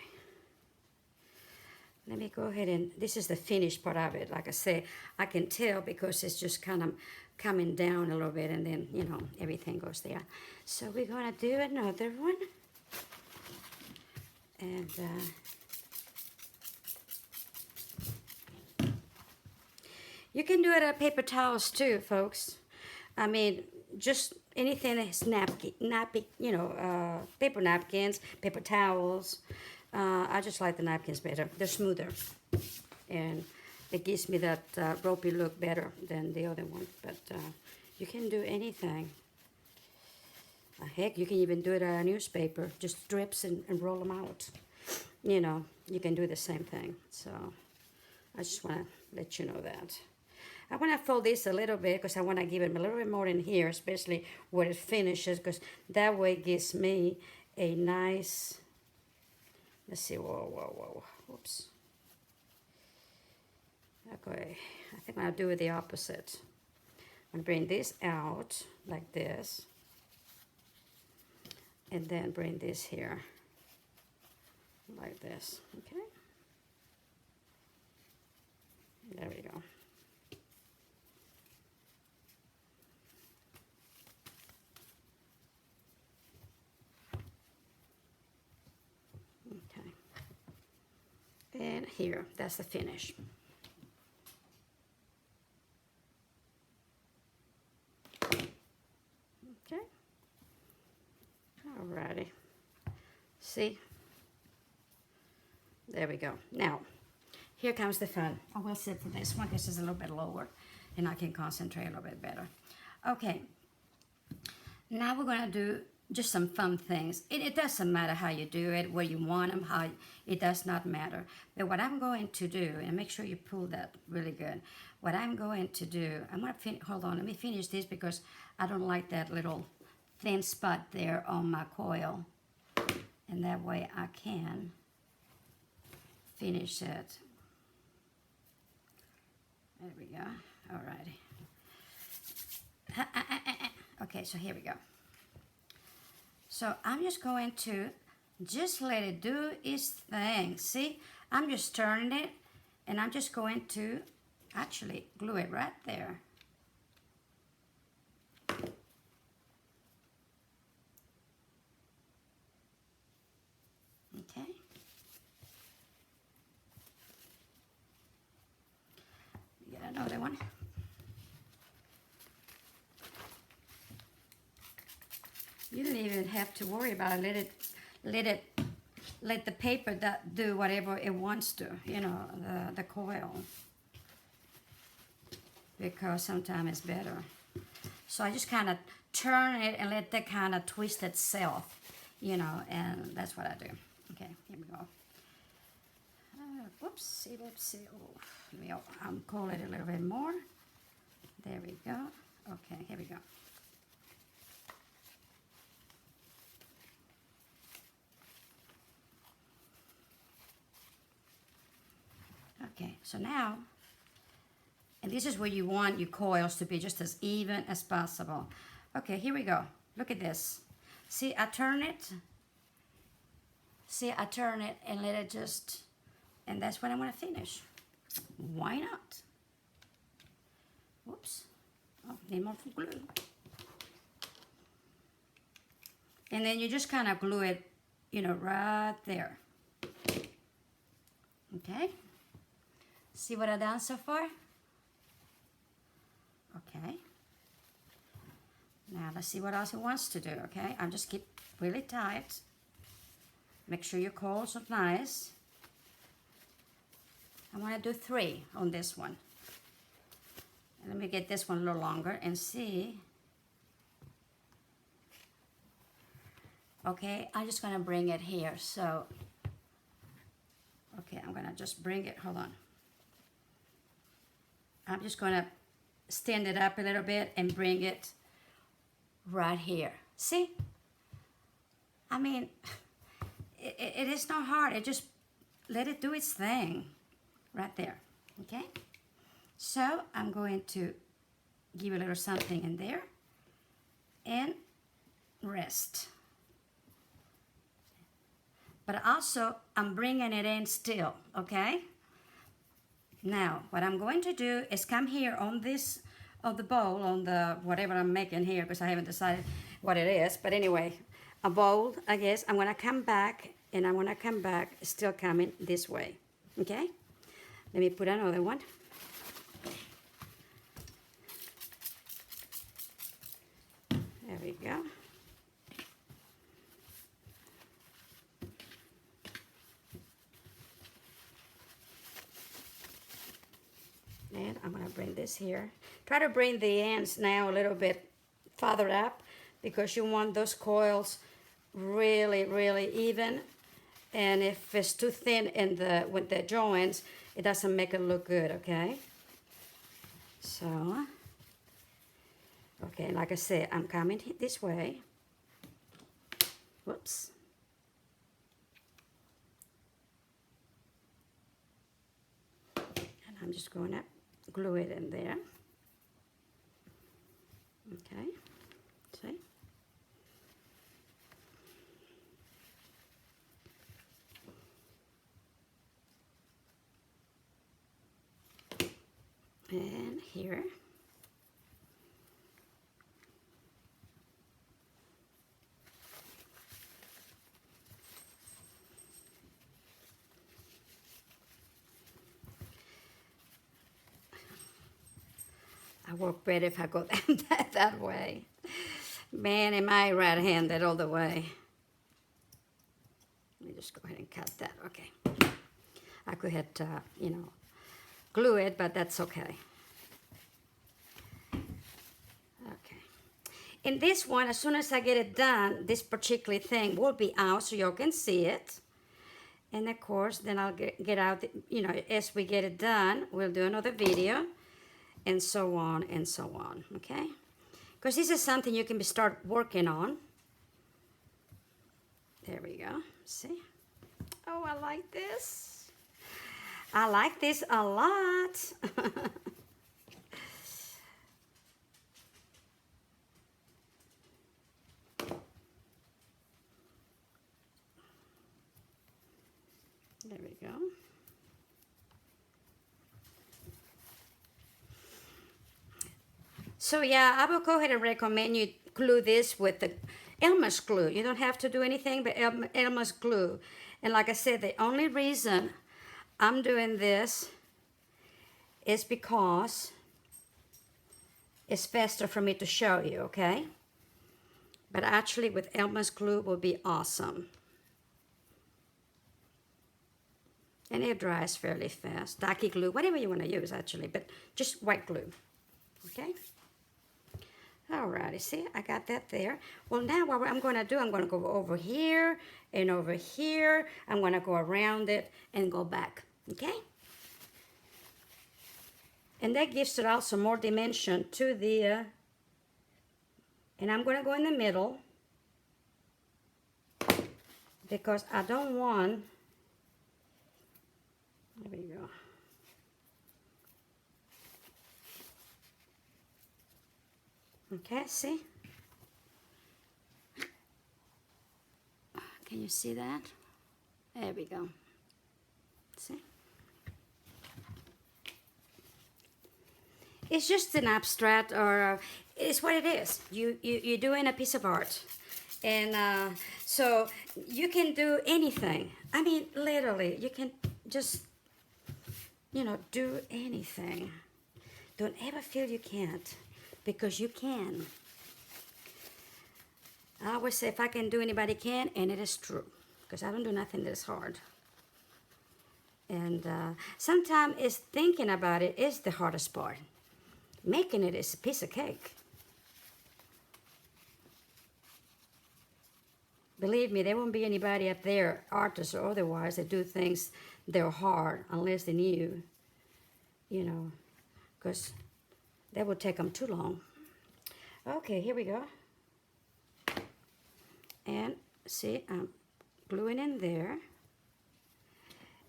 Let me go ahead and, this is the finished part of it. Like I say, I can tell because it's just kind of coming down a little bit and then, you know, everything goes there. So we're going to do another one. And you can do it on paper towels too, folks. I mean, just anything that's paper napkins, paper towels. I just like the napkins better. They're smoother, and it gives me that ropey look better than the other one. But you can do anything. Heck, you can even do it on a newspaper, just strips and roll them out. You know, you can do the same thing. So I just want to let you know that. I want to fold this a little bit because I want to give it a little bit more in here, especially where it finishes, because that way it gives me a nice, let's see, whoa, whoops. Okay, I think I'll do it the opposite. I'm going to bring this out like this, and then bring this here like this, okay? There we go. And here, that's the finish. Okay. Alrighty. See? There we go. Now, here comes the fun. I will sit for this one because it's a little bit lower and I can concentrate a little bit better. Okay. Now we're going to do just some fun things. It doesn't matter how you do it, where you want them, how it does not matter. But what I'm going to do, and make sure you pull that really good. What I'm going to do, I'm going to hold on, let me finish this because I don't like that little thin spot there on my coil. And that way I can finish it. There we go. All righty. Okay, so here we go. So I'm just going to just let it do its thing. See, I'm just turning it and I'm just going to actually glue it right there. Okay. Get another one. You don't even have to worry about it. Let the paper do whatever it wants to, you know, the coil. Because sometimes it's better. So I just kind of turn it and let that kind of twist itself, you know, and that's what I do. Okay, here we go. Whoopsie. Oh, let me call it a little bit more. There we go. Okay, here we go. Okay, so now, and this is where you want your coils to be just as even as possible. Okay, here we go. Look at this. See, I turn it. See, I turn it and let it just, and that's what I'm going to finish. Why not? Whoops. Oh, need more glue. And then you just kind of glue it, you know, right there. Okay. See what I've done so far? Okay. Now let's see what else it wants to do, okay? I'll just keep really tight. Make sure your coils are nice. I want to do 3 on this one. And let me get this one a little longer and see. Okay, I'm just going to bring it here. So, okay, I'm going to just bring it. Hold on. I'm just going to stand it up a little bit and bring it right here. See? I mean, it is not hard. It just let it do its thing right there. Okay? So I'm going to give a little something in there and rest. But also, I'm bringing it in still, okay? Now, what I'm going to do is come here on this, on the bowl, on the whatever I'm making here, because I haven't decided what it is. But anyway, a bowl, I guess. I'm going to come back, and I'm going to come back still coming this way, okay? Let me put another one. There we go. And I'm going to bring this here. Try to bring the ends now a little bit farther up because you want those coils really, really even. And if it's too thin in with the joints, it doesn't make it look good, okay? So, okay, like I said, I'm coming this way. Whoops. And I'm just going to glue it in there. Okay, see? And here. I work better if I go that way. Man, am I right-handed all the way. Let me just go ahead and cut that. Okay. I could have, you know, glue it, but that's okay. Okay. In this one, as soon as I get it done, this particular thing will be out so you can see it. And of course, then I'll get out, you know, as we get it done, we'll do another video. And so on and so on, okay? Because this is something you can start working on. There we go, see? Oh, I like this. I like this a lot. There we go. So yeah, I will go ahead and recommend you glue this with the Elmer's glue. You don't have to do anything but Elmer's glue. And like I said, the only reason I'm doing this is because it's faster for me to show you, okay? But actually with Elmer's glue will be awesome. And it dries fairly fast. Tacky glue, whatever you want to use actually, but just white glue, okay? Alrighty, see, I got that there. Well, now what I'm going to do, I'm going to go over here and over here. I'm going to go around it and go back, okay? And that gives it also more dimension to the, and I'm going to go in the middle because I don't want, there we go. Okay, see? Can you see that? There we go. See? It's just an abstract, or it's what it is. You're doing a piece of art. And so you can do anything. I mean, literally, you can just, you know, do anything. Don't ever feel you can't. Because you can. I always say if I can do, anybody can, and it is true. Because I don't do nothing that is hard. And sometimes it's thinking about it is the hardest part. Making it is a piece of cake. Believe me, there won't be anybody up there, artists or otherwise, that do things that are hard unless they knew, you know, because that would take them too long. Okay, here we go. And see, I'm gluing in there.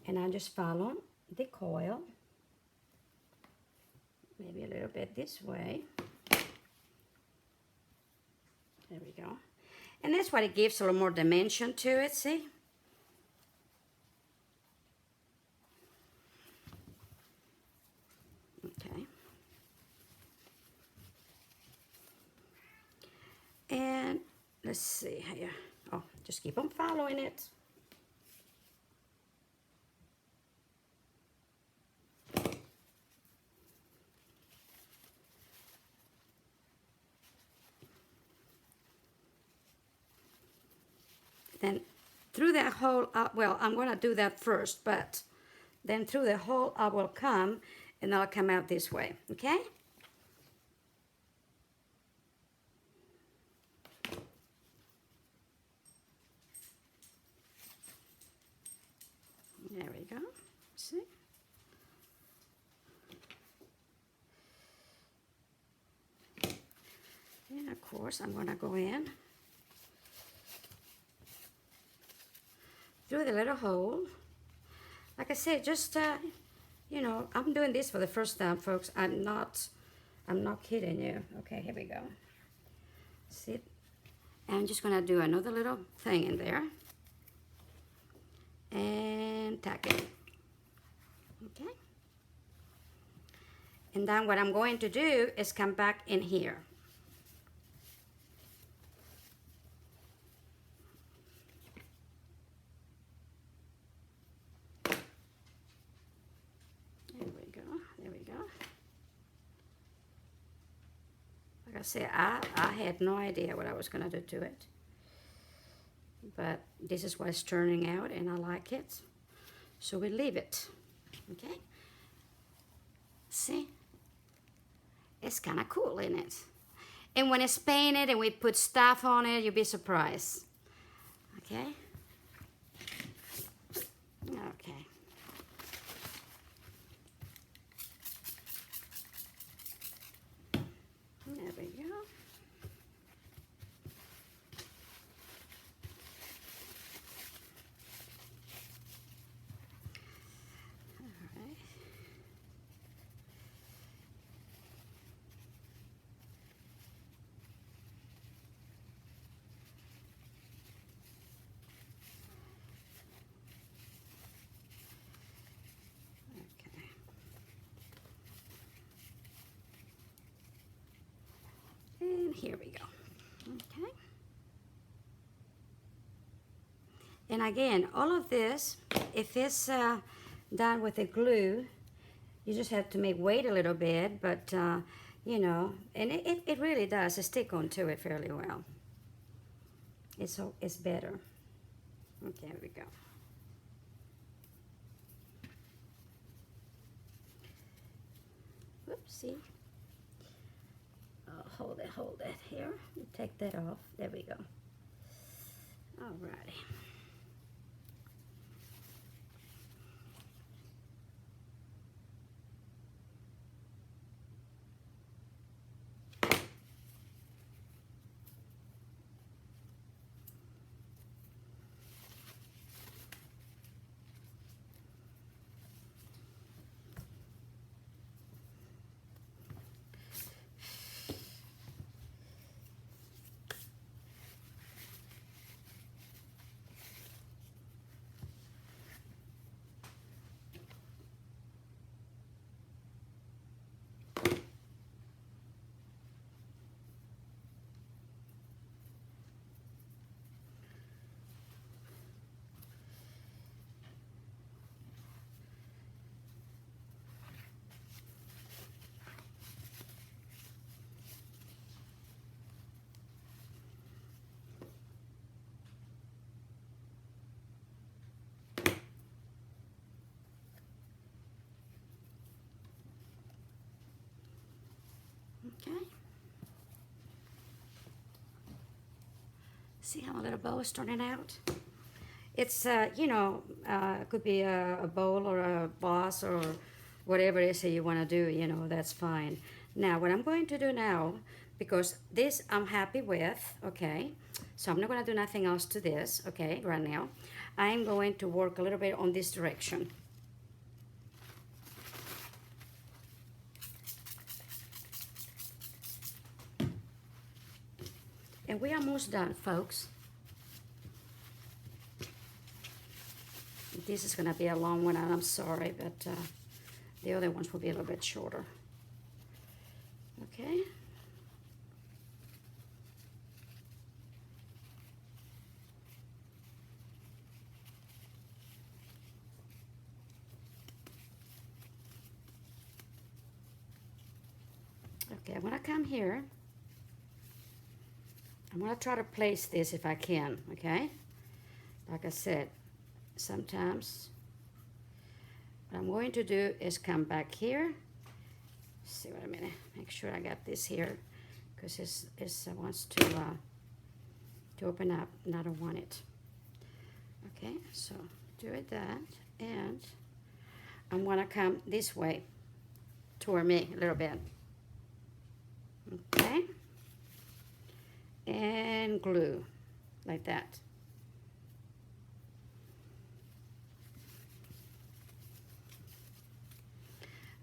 And I just follow the coil. Maybe a little bit this way. There we go. And that's what it gives a little more dimension to it, see? Okay. And let's see here. Oh, just keep on following it. Then through that hole, well, I'm going to do that first, but then through the hole I will come, and I'll come out this way, okay? There we go, see? And of course, I'm going to go in through the little hole. Like I said, just, you know, I'm doing this for the first time, folks. I'm not kidding you. Okay, here we go. See? I'm just going to do another little thing in there. And tack it. Okay? And then what I'm going to do is come back in here. Like I said, I had no idea what I was going to do to it. But this is what it's turning out, and I like it. So we leave it. Okay? See? It's kind of cool, isn't it? And when it's painted and we put stuff on it, you'll be surprised. Okay? Okay. There we go. All right. Okay. And here we go. Okay. And again, all of this, if it's done with the glue, you just have to wait a little bit, but you know, and it really does stick onto it fairly well. It's better. Okay, here we go. Whoopsie. Hold that here. Take that off. There we go. Alrighty. See how my little bow is turning out? It's, you know, could be a bowl or a vase or whatever it is that you want to do, you know, that's fine. Now, what I'm going to do now, because this I'm happy with, okay, so I'm not going to do nothing else to this, okay, right now. I'm going to work a little bit on this direction. And we're almost done, folks. This is going to be a long one, and I'm sorry, but the other ones will be a little bit shorter. Okay. Okay, I'm going to come here. I'm going to try to place this if I can, okay? Like I said, sometimes what I'm going to do is come back here. See, wait a minute. Make sure I got this here because it wants to open up and I don't want it. Okay, so do it that, and I'm going to come this way toward me a little bit. Okay, and glue like that.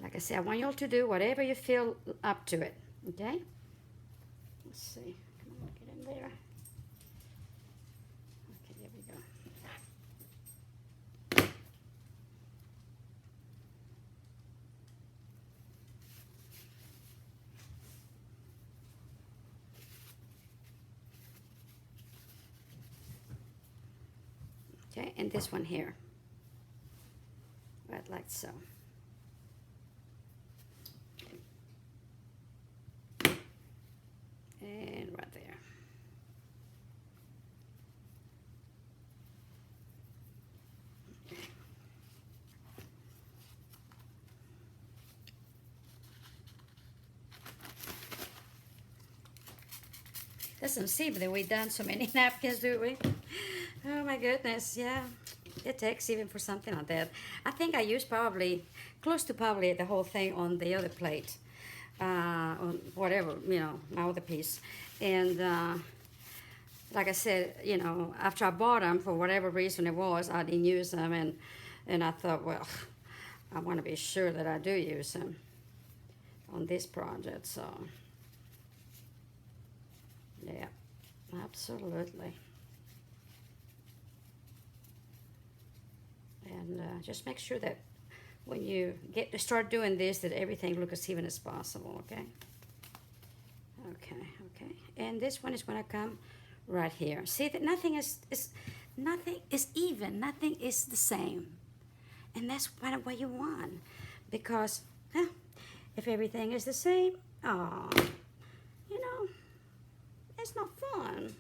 Like I said, I want you all to do whatever you feel up to it, okay? Let's see, come on, get in there. Okay, there we go. Okay, and this one here, right like so. And right there. Doesn't seem that we've done so many napkins, do we? Oh my goodness, yeah. It takes even for something like that. I think I used probably, close to probably the whole thing on the other plate. On whatever, you know, my other piece. And like I said, you know, after I bought them, for whatever reason it was, I didn't use them. And I thought, well, I want to be sure that I do use them on this project. So, yeah, absolutely. And just make sure that when you get to start doing this, that everything looks as even as possible, okay? Okay. And this one is going to come right here. See that nothing is even, nothing is the same. And that's what you want. Because if everything is the same, you know, it's not fun.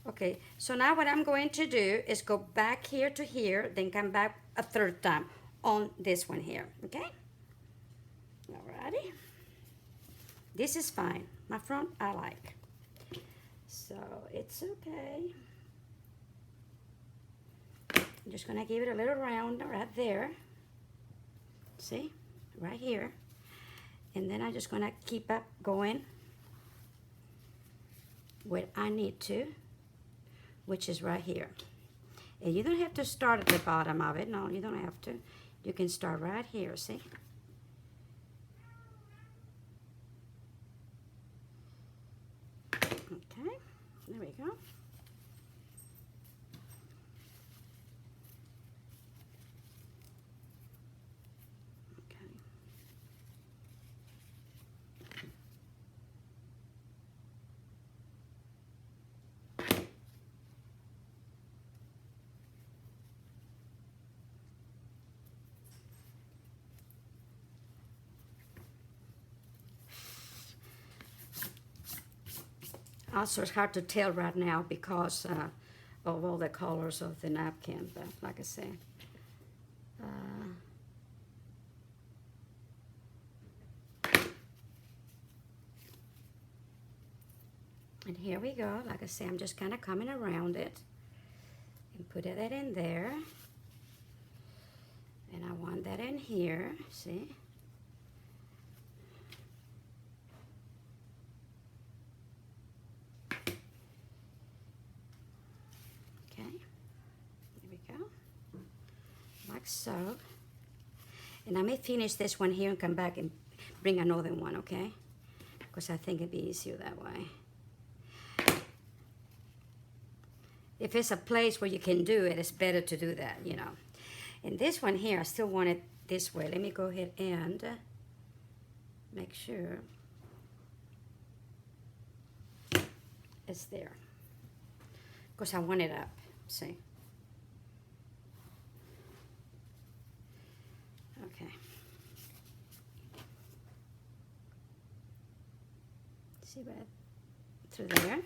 Okay, so now what I'm going to do is go back here to here, then come back a third time on this one here, okay? Alrighty. This is fine. My front, I like. So it's okay. I'm just gonna give it a little round right there. See, right here. And then I'm just gonna keep up going where I need to, which is right here. And you don't have to start at the bottom of it. No, you don't have to. You can start right here, see? Okay, there we go. Also, it's hard to tell right now because of all the colors of the napkin, but like I said, And here we go. Like I say, I'm just kind of coming around it and put that in there. And I want that in here, see? Okay, there we go. Like so. And I may finish this one here and come back and bring another one, okay? Because I think it'd be easier that way. If it's a place where you can do it, it's better to do that, you know. And this one here, I still want it this way. Let me go ahead and make sure it's there. Because I want it up, see? Okay. See that through there?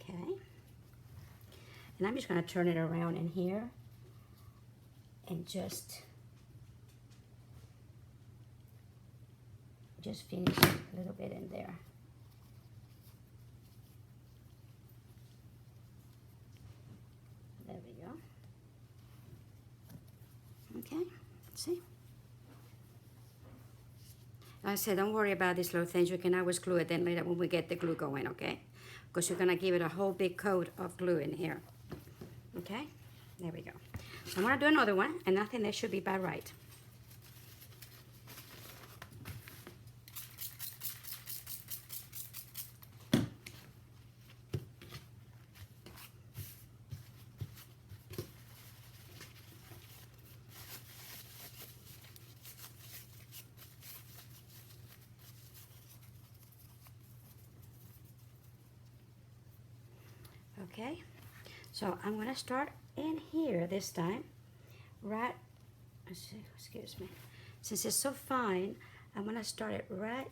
Okay. And I'm just going to turn it around in here and just finish a little bit in there. There we go. Okay, see? Like I said, don't worry about these little things. You can always glue it then later when we get the glue going, okay? Because you're gonna give it a whole big coat of glue in here. Okay, there we go. So I'm gonna do another one, and I think that should be about right. Okay, so I'm gonna start in here this time, right, excuse me, since it's so fine, I'm gonna start it right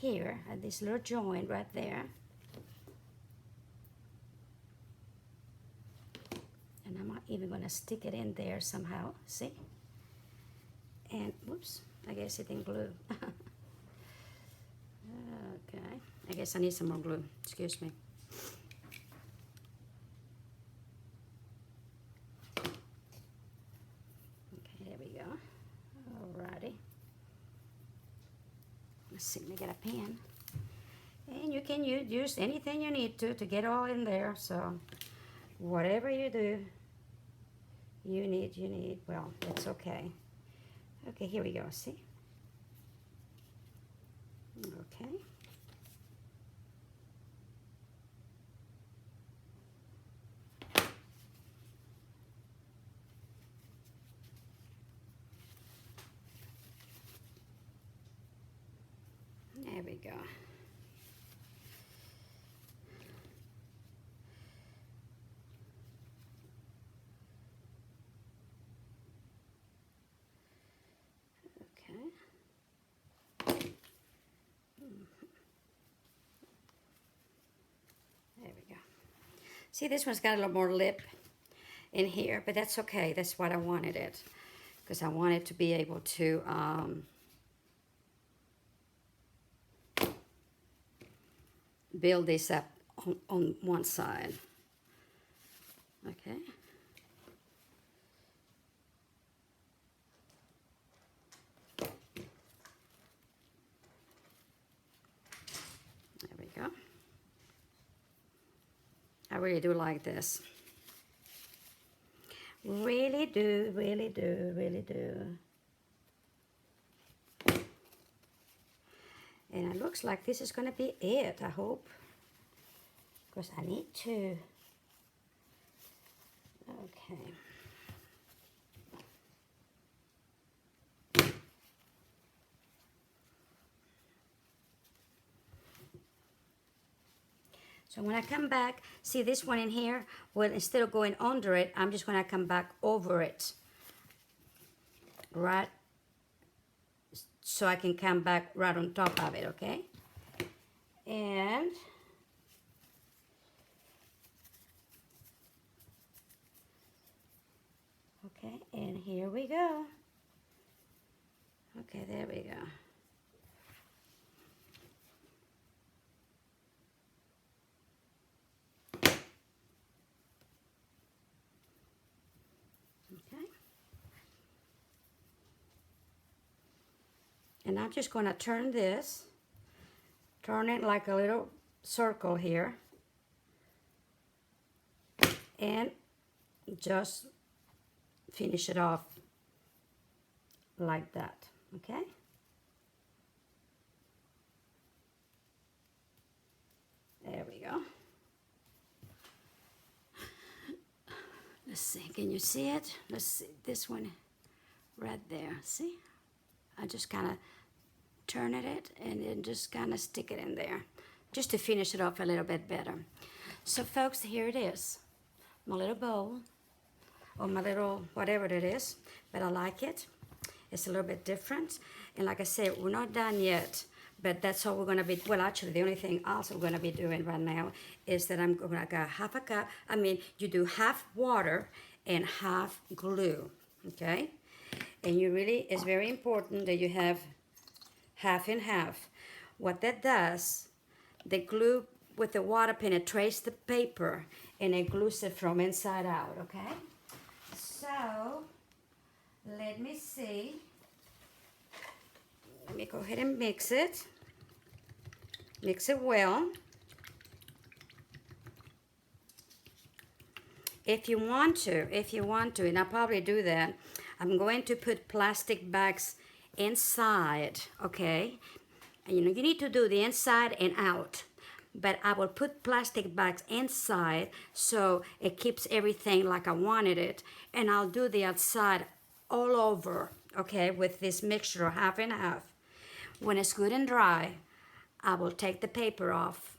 here at this little joint right there, and I'm not even gonna stick it in there somehow, see, and whoops, I guess it didn't glue. Okay, I guess I need some more glue, excuse me. Let's see, let me get a pen. And you can use anything you need to get all in there. So whatever you do, you need, well, that's okay. Okay, here we go, see? Okay. There we go. Okay. There we go. See, this one's got a little more lip in here, but that's okay. That's what I wanted it, because I wanted to be able to build this up on one side. Okay. There we go. I really do like this. Really do, really do, really do. And it looks like this is going to be it, I hope. Because I need to. Okay. So when I come back, see this one in here? Well, instead of going under it, I'm just going to come back over it. Right? So I can come back right on top of it, okay? And Okay, and here we go. Okay, there we go. Okay. And I'm just going to turn this, turn it like a little circle here, and just finish it off like that, okay? There we go. Let's see, can you see it? Let's see, this one right there, see? I just kind of turn it and then just kind of stick it in there, just to finish it off a little bit better. So folks, here it is, my little bowl, or my little whatever it is, but I like it. It's a little bit different, and like I said, we're not done yet, but that's all we're going to be, well actually the only thing else we're going to be doing right now is that I'm going to go half a cup, you do half water and half glue, okay? And you really, it's very important that you have half and half. What that does, the glue with the water penetrates the paper and it glues it from inside out, okay? So, let me see. Let me go ahead and mix it. Mix it well. If you want to, and I'll probably do that, I'm going to put plastic bags inside, okay? And you need to do the inside and out, but I will put plastic bags inside so it keeps everything like I wanted it, and I'll do the outside all over, okay, with this mixture of half and half. When it's good and dry, I will take the paper off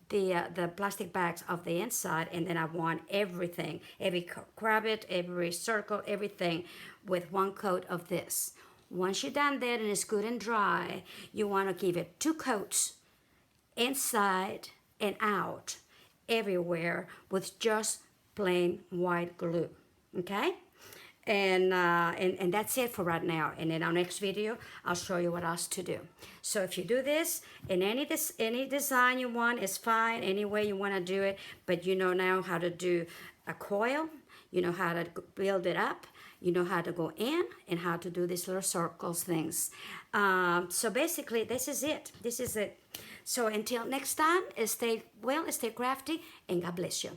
the plastic bags of the inside, and then I want everything, every cravat, every circle, everything with one coat of this. Once you're done that and it's good and dry, you want to give it 2 coats inside and out everywhere with just plain white glue, okay? And that's it for right now. And in our next video, I'll show you what else to do. So if you do this, in any design you want is fine, any way you want to do it, but you know now how to do a coil, you know how to build it up, you know how to go in, and how to do these little circles things. So basically, this is it. This is it. So until next time, stay well, stay crafty, and God bless you.